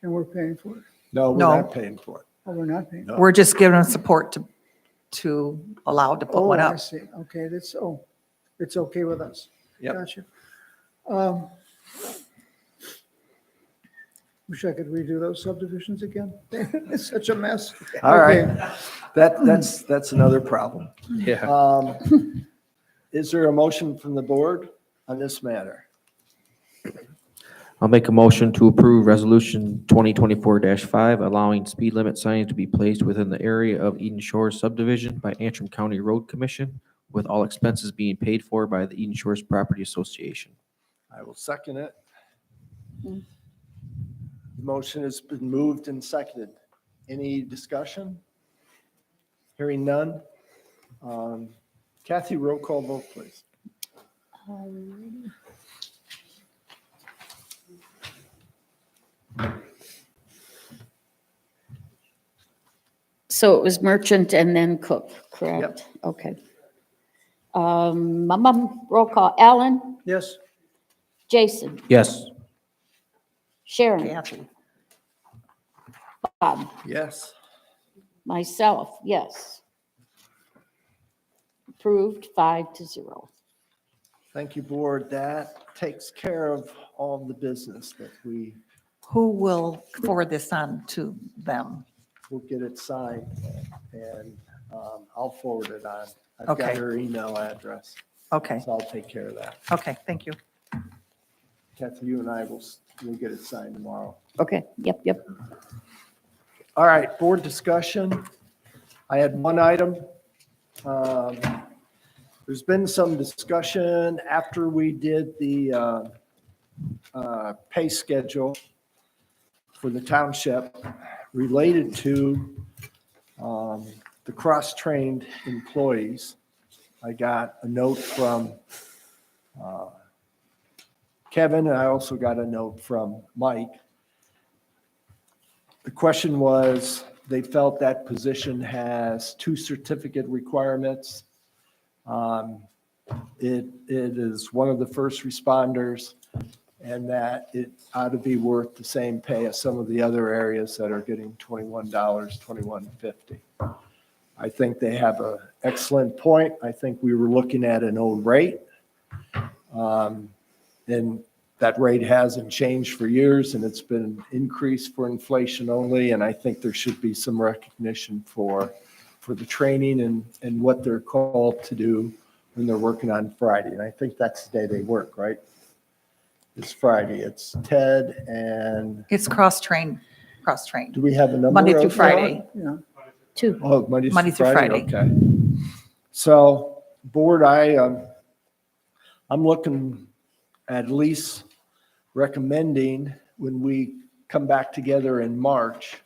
And we're paying for it? No, we're No. not paying for it. Oh, we're not paying? No. We're just giving them support to allow to put one Oh, I up. see. Okay, it's okay with us. Yep. Gotcha. Wish I could redo those subdivisions again. It's such a mess. All Okay. right, that's another problem. Yeah. Is there a motion from the board on this matter? I'll make a motion to approve Resolution 2024-5, allowing speed limit signs to be placed within the area of Eden Shores subdivision by Antrim County Road Commission, with all expenses being paid for by the Eden Shores Property Association. I will second it. The motion has been moved and seconded. Any discussion? Hearing none. Kathy, roll call vote, please. So it was Merchant and then Cook, correct? Okay. Roll call. Alan, Yes. Jason, Yes. Sharon, Kathy. Bob, Yes. myself, yes. Approved 5-0. Thank you, board. That takes care of all the business that we Who will forward this on to them? will get it signed and I'll forward it on. I've got Okay. her email address, Okay, so I'll take care of that. okay, thank you. Kathy, you and I will get it signed tomorrow. Okay, yep. All right, board discussion. I had one item. There's been some discussion after we did the pay schedule for the township related to the cross-trained employees. I got a note from Kevin, and I also got a note from Mike. The question was, they felt that position has 2 certificate requirements. It is one of the first responders, and that it ought to be worth the same pay as some of the other areas that are getting $21, $21.50. I think they have an excellent point. I think we were looking at an old rate. And that rate hasn't changed for years, and it's been increased for inflation only. And I think there should be some recognition for the training and what they're called to do when they're working on Friday. And I think that's the day they work, right? It's Friday. It's Ted and, It's cross-trained. do we have a number? Monday through of that? Friday. Yeah. 2. Oh, Monday Monday through through Friday? Friday. Okay. So, board, I'm looking at least recommending when we come back together in March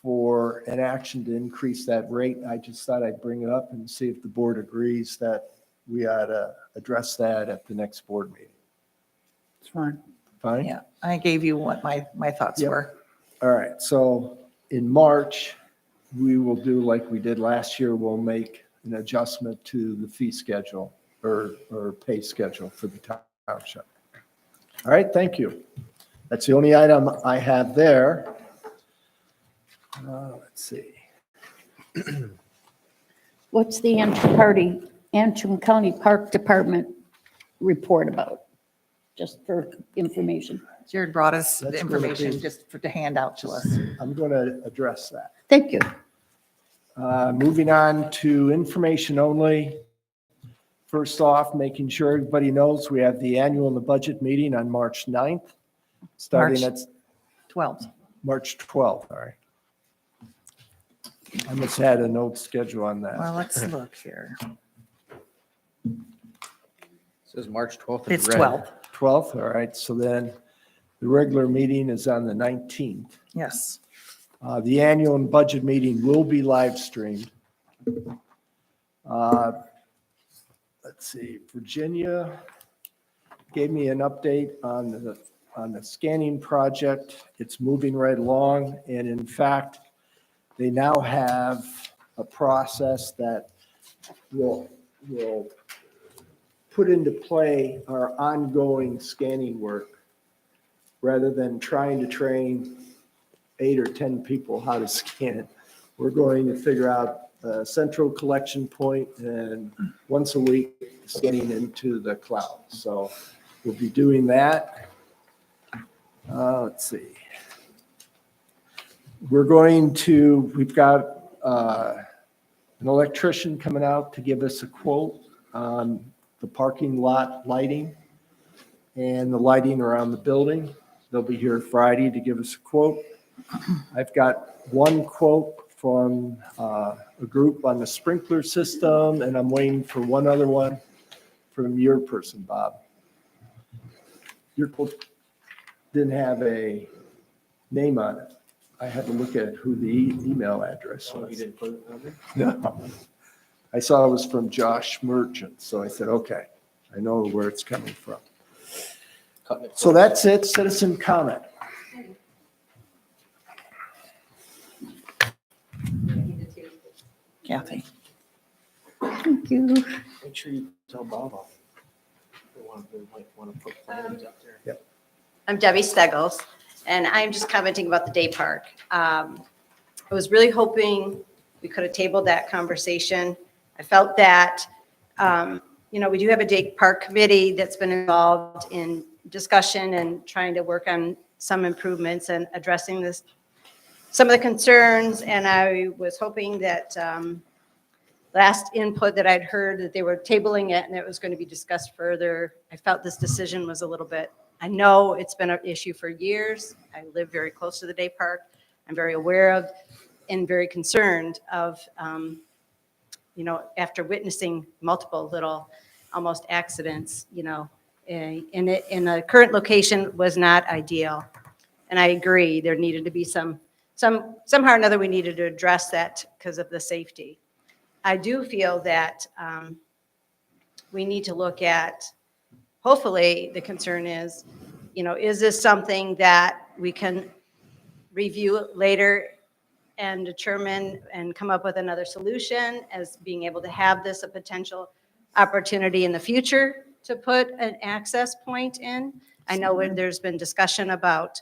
for an action to increase that rate. I just thought I'd bring it up and see if the board agrees that we ought to address that at the next board meeting. It's fine. Fine? Yeah, I gave you what my thoughts Yep. were. All right, so in March, we will do like we did last year. We'll make an adjustment to the fee schedule or pay schedule for the township. All right, thank you. That's the only item I have there. Let's see. What's the Antrim County Park Department report about? Just for information. Jared brought us That's the gonna information be- just to hand out to us. I'm going to address that. Thank you. Moving on to information only. First off, making sure everybody knows we have the annual and the budget meeting on March 9th, starting March. at 12th. March 12th, all right. I must have had a note schedule on that. Well, let's look here. Says March 12th. in It's red. 12th, 12th, all right, so then the regular meeting is on the 19th. yes. The annual and budget meeting will be live streamed. Let's see, Virginia gave me an update on the scanning project. It's moving right along, and in fact, they now have a process that will put into play our ongoing scanning work rather than trying to train 8 or 10 people how to scan. we're going to figure out a central collection point and once a week scanning into the cloud. So we'll be doing that. Let's see. We've got an electrician coming out to give us a quote on the parking lot lighting and the lighting around the building. They'll be here Friday to give us a quote. I've got one quote from a group on the sprinkler system, and I'm waiting for one other one from your person, Bob. Your quote didn't have a name on it. I had to look at who the email address You was. didn't put it on there? No. I saw it was from Josh Merchant, so I said, okay, I know where it's coming from. Cutting it So close. that's it, citizen comment. Kathy. Thank you. Make sure you tell Bob off. They might want to put plans up there. I'm Debbie Steggles, and I'm just commenting about the day park. I was really hoping we could have tabled that conversation. I felt that, we do have a day park committee that's been involved in discussion and trying to work on some improvements and addressing this, some of the concerns, and I was hoping that last input that I'd heard that they were tabling it and it was going to be discussed further. I felt this decision was a little bit, I know it's been an issue for years. I live very close to the day park. I'm very aware of and very concerned of, after witnessing multiple little almost accidents, in the current location was not ideal. And I agree, there needed to be somehow or another we needed to address that because of the safety. I do feel that we need to look at, hopefully the concern is, is this something that we can review later and determine and come up with another solution as being able to have this a potential opportunity in the future to put an access point in? I know when there's been discussion about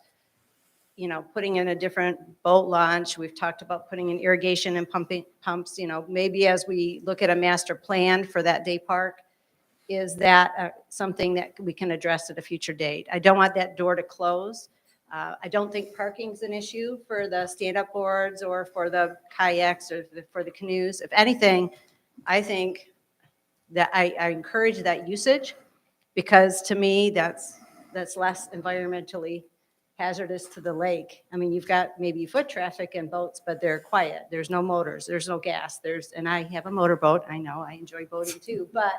putting in a different boat launch. We've talked about putting in irrigation and pumps, maybe as we look at a master plan for that day park, is that something that we can address at a future date? I don't want that door to close. I don't think parking's an issue for the stand-up boards or for the kayaks or for the canoes. If anything, I think that I encourage that usage because to me, that's less environmentally hazardous to the lake. I mean, you've got maybe foot traffic and boats, but they're quiet. There's no motors, there's no gas, and I have a motorboat. I know, I enjoy boating too, but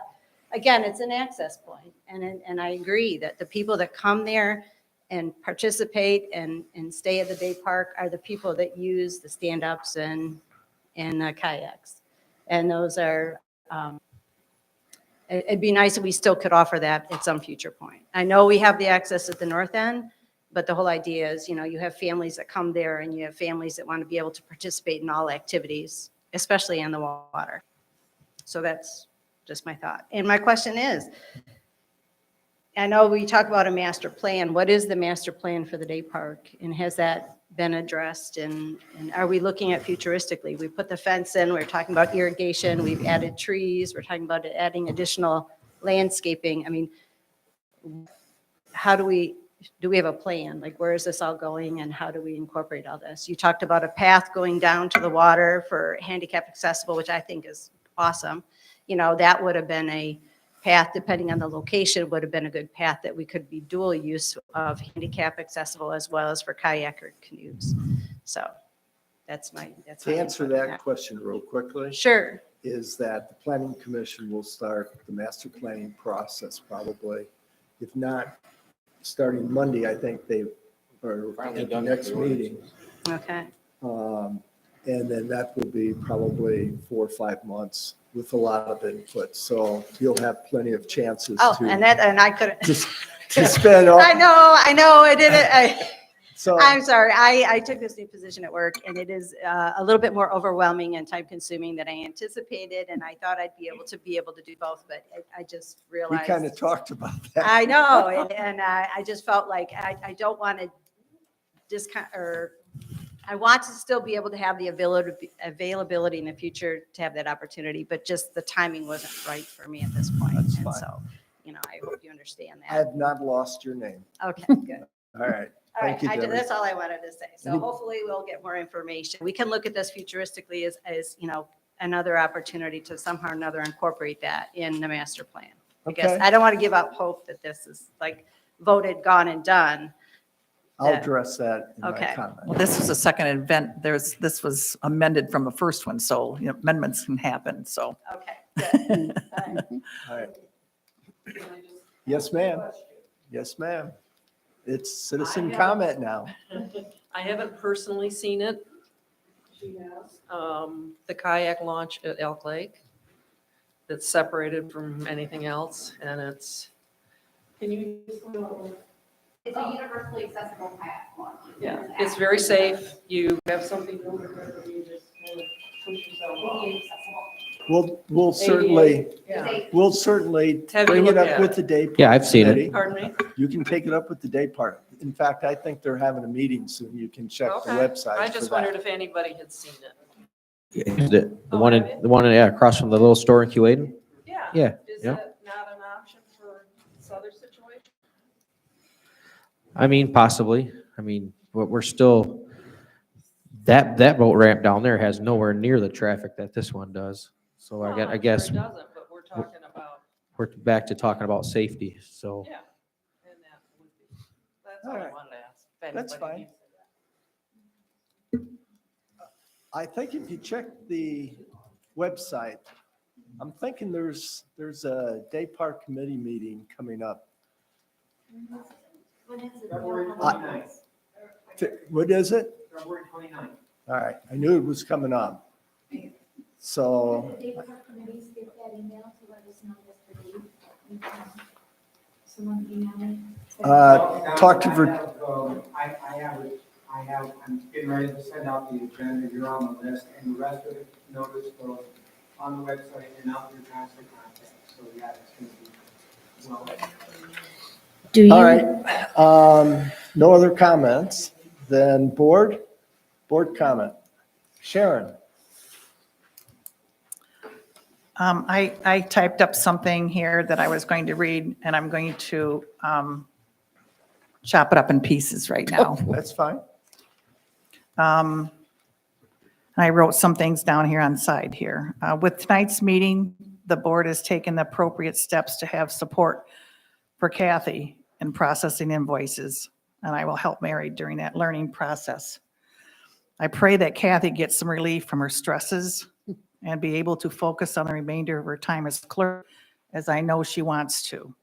again, it's an access point. And I agree that the people that come there and participate and stay at the day park are the people that use the stand-ups and kayaks. And those are, it'd be nice if we still could offer that at some future point. I know we have the access at the north end, but the whole idea is, you have families that come there and you have families that want to be able to participate in all activities, especially in the water. So that's just my thought. And my question is, I know we talk about a master plan. What is the master plan for the day park? And has that been addressed? And are we looking at futuristically? We put the fence in, we're talking about irrigation, we've added trees, we're talking about adding additional landscaping. I mean, how do we have a plan? Like, where is this all going and how do we incorporate all this? You talked about a path going down to the water for handicap accessible, which I think is awesome. That would have been a path, depending on the location, would have been a good path that we could be dual use of handicap accessible as well as for kayak or canoes. So that's my To answer input on that question real quickly, Sure. is that the planning commission will start the master planning process probably, if not starting Monday, I think they are Finally at the done next the meeting. Okay. And then that will be probably 4 or 5 months with a lot of input. So you'll have plenty of chances Oh, and I could, to spend all. I know, I did it. So I'm sorry. I took this new position at work and it is a little bit more overwhelming and time consuming than I anticipated. And I thought I'd be able to do both, but I just we realized. kind of talked about that. I know. And I just felt like I don't want to discount or I want to still be able to have the availability in the future to have that opportunity, but just the timing wasn't right for me at this point. That's And fine. so, I hope you understand I that. have not lost your name. Okay, good. All right. All right, Thank you, Debbie. that's all I wanted to say. So Any- hopefully we'll get more information. We can look at this futuristically as another opportunity to somehow or another incorporate that in the master plan. I guess Okay. I don't want to give up hope that this is like voted, gone and done. I'll that- address that in my Okay. comment. Well, this was a second event. This was amended from the first one, so amendments can happen, so. Okay, good. All right. All right. Yes, ma'am. Yes, ma'am. It's citizen comment now. I haven't personally seen it. The kayak launch at Elk Lake. That's separated from anything else, and it's, can you? It's a universally accessible kayak launch. Yeah, it's very safe. You have something over there, you just kind of push yourself off. ADA accessible. We'll certainly, Yeah. we'll certainly Have you bring it looked up at with it? the day. Yeah, I've seen it. committee. Pardon me? You can take it up with the day part. In fact, I think they're having a meeting soon. You can check the Okay. website I for just that. wondered if anybody had seen it. The one yeah, across from the little store in Kuwait. Yeah. Yeah, Is yeah. that not an option for this other situation? I mean, possibly. I mean, we're still, that boat ramp down there has nowhere near the traffic that this one does. So Well, I I'm sure guess it doesn't, but we're talking about, we're back to talking about safety, so. yeah. And that would be, that's all All I right. wanted to ask. if That's anybody fine. needs it. I think if you check the website, I'm thinking there's a day park committee meeting coming up. When is it? February How 29th. What is it? February 29th. All right, I knew it was coming up. So, The day park committees get that email to let us know that's the date. We can- Someone email me. talk to I Vir- have, I'm getting ready to send out the agenda, you're on the list, and the rest of it, notice goes on the website and out through constant contact, so yeah, it's gonna be, well, Do all you, right. No other comments, then board comment. Sharon, I typed up something here that I was going to read, and I'm going to chop it up in pieces right now. that's fine. I wrote some things down here on the side here. With tonight's meeting, the board has taken the appropriate steps to have support for Kathy in processing invoices, and I will help Mary during that learning process. I pray that Kathy gets some relief from her stresses and be able to focus on the remainder of her time as clerk, as I know she wants to.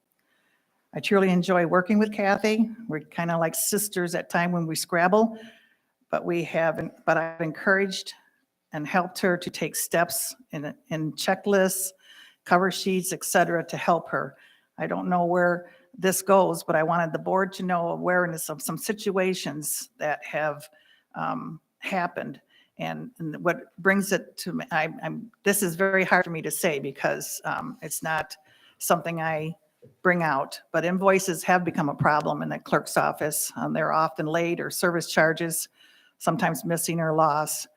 I truly enjoy working with Kathy. We're kind of like sisters at time when we scrabble, but I've encouraged and helped her to take steps in checklists, cover sheets, et cetera, to help her. I don't know where this goes, but I wanted the board to know awareness of some situations that have happened. And what brings it to me, this is very hard for me to say because it's not something I bring out, but invoices have become a problem in the clerk's office. They're often late or service charges, sometimes missing or lost.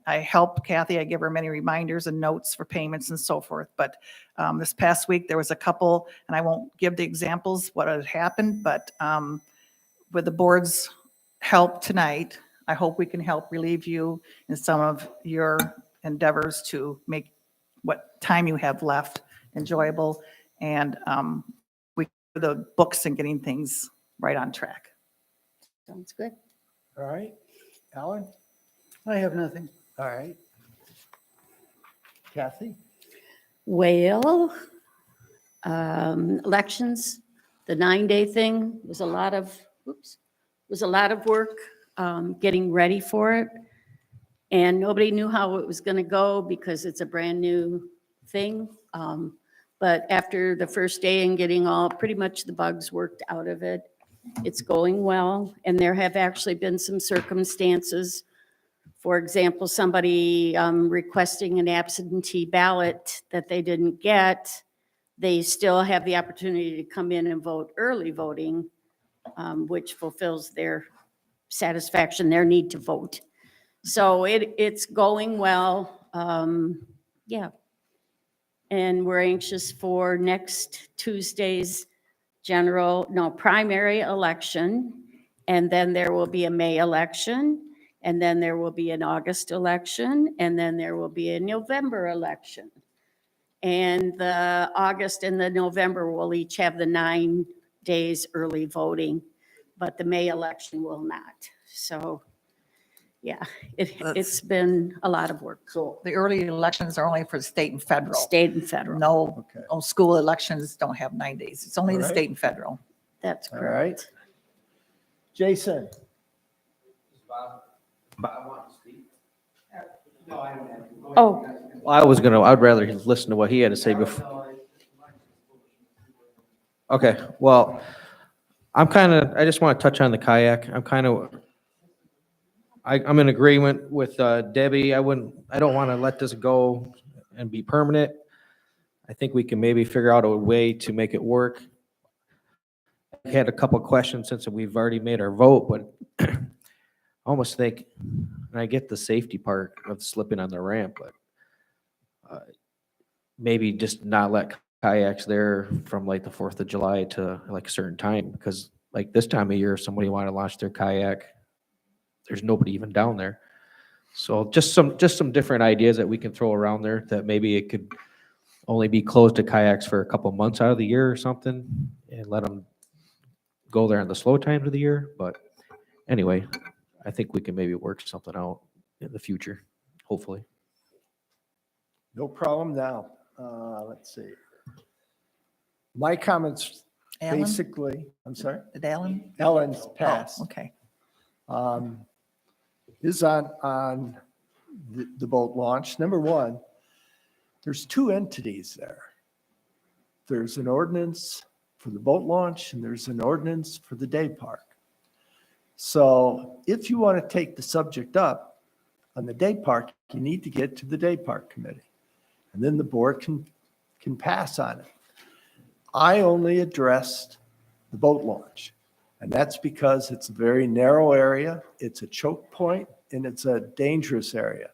I help Kathy, I give her many reminders and notes for payments and so forth. But this past week, there was a couple, and I won't give the examples what had happened, but with the board's help tonight, I hope we can help relieve you in some of your endeavors to make what time you have left enjoyable, and we do the books and getting things right on track. sounds good. All right. Alan? I have nothing. All right. Kathy? Well, elections, the 9-day thing was a lot of work, getting ready for it. And nobody knew how it was going to go because it's a brand new thing. But after the first day and getting pretty much the bugs worked out of it, it's going well. And there have actually been some circumstances. For example, somebody requesting an absentee ballot that they didn't get, they still have the opportunity to come in and vote early voting, which fulfills their satisfaction, their need to vote. So it's going well. Yeah. And we're anxious for next Tuesday's primary election. And then there will be a May election. And then there will be an August election. And then there will be a November election. And the August and the November will each have the 9 days early voting, but the May election will not. So, yeah, it's been a lot of work. So, The early elections are only for state and federal. State and federal. No, okay, school elections don't have 9 days. It's only the All right. state and federal. That's all correct. right. Jason? Oh, Well, I'd rather listen to what he had to say before. Okay, well, I just want to touch on the kayak. I'm in agreement with Debbie. I don't want to let this go and be permanent. I think we can maybe figure out a way to make it work. I had a couple of questions since we've already made our vote, but I almost think, and I get the safety part of slipping on the ramp, but maybe just not let kayaks there from like the 4th of July to like a certain time, because like this time of year, if somebody want to launch their kayak, there's nobody even down there. So just some different ideas that we can throw around there, that maybe it could only be closed to kayaks for a couple months out of the year or something, and let them go there in the slow times of the year. But anyway, I think we can maybe work something out in the future, hopefully. No problem now. Let's see. My comments Alan? basically, I'm sorry, Did Alan? Ellen's passed. Oh, okay. Is on the boat launch. Number one, there's 2 entities there. There's an ordinance for the boat launch and there's an ordinance for the day park. So if you want to take the subject up on the day park, you need to get to the day park committee. And then the board can pass on it. I only addressed the boat launch. And that's because it's a very narrow area, it's a choke point, and it's a dangerous area.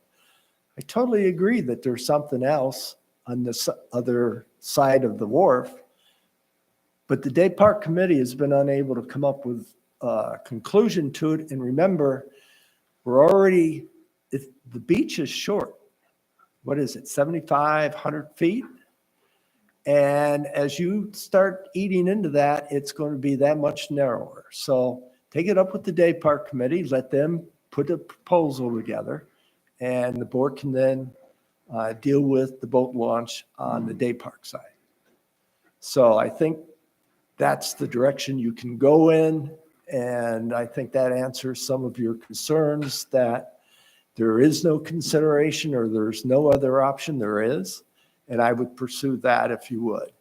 I totally agree that there's something else on the other side of the wharf, but the day park committee has been unable to come up with a conclusion to it. And remember, the beach is short. What is it, 7,500 feet? And as you start eating into that, it's going to be that much narrower. So take it up with the day park committee, let them put a proposal together, and the board can then deal with the boat launch on the day park side. So I think that's the direction you can go in. And I think that answers some of your concerns that there is no consideration or there's no other option. There is. And I would pursue that if you would.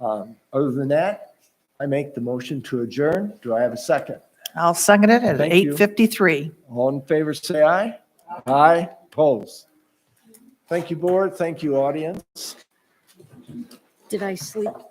Other than that, I make the motion to adjourn. Do I have a second? I'll second it at Thank you. 8:53. All in favor, say aye. Aye. Opposed. Thank you, board. Thank you, audience. did I sleep through?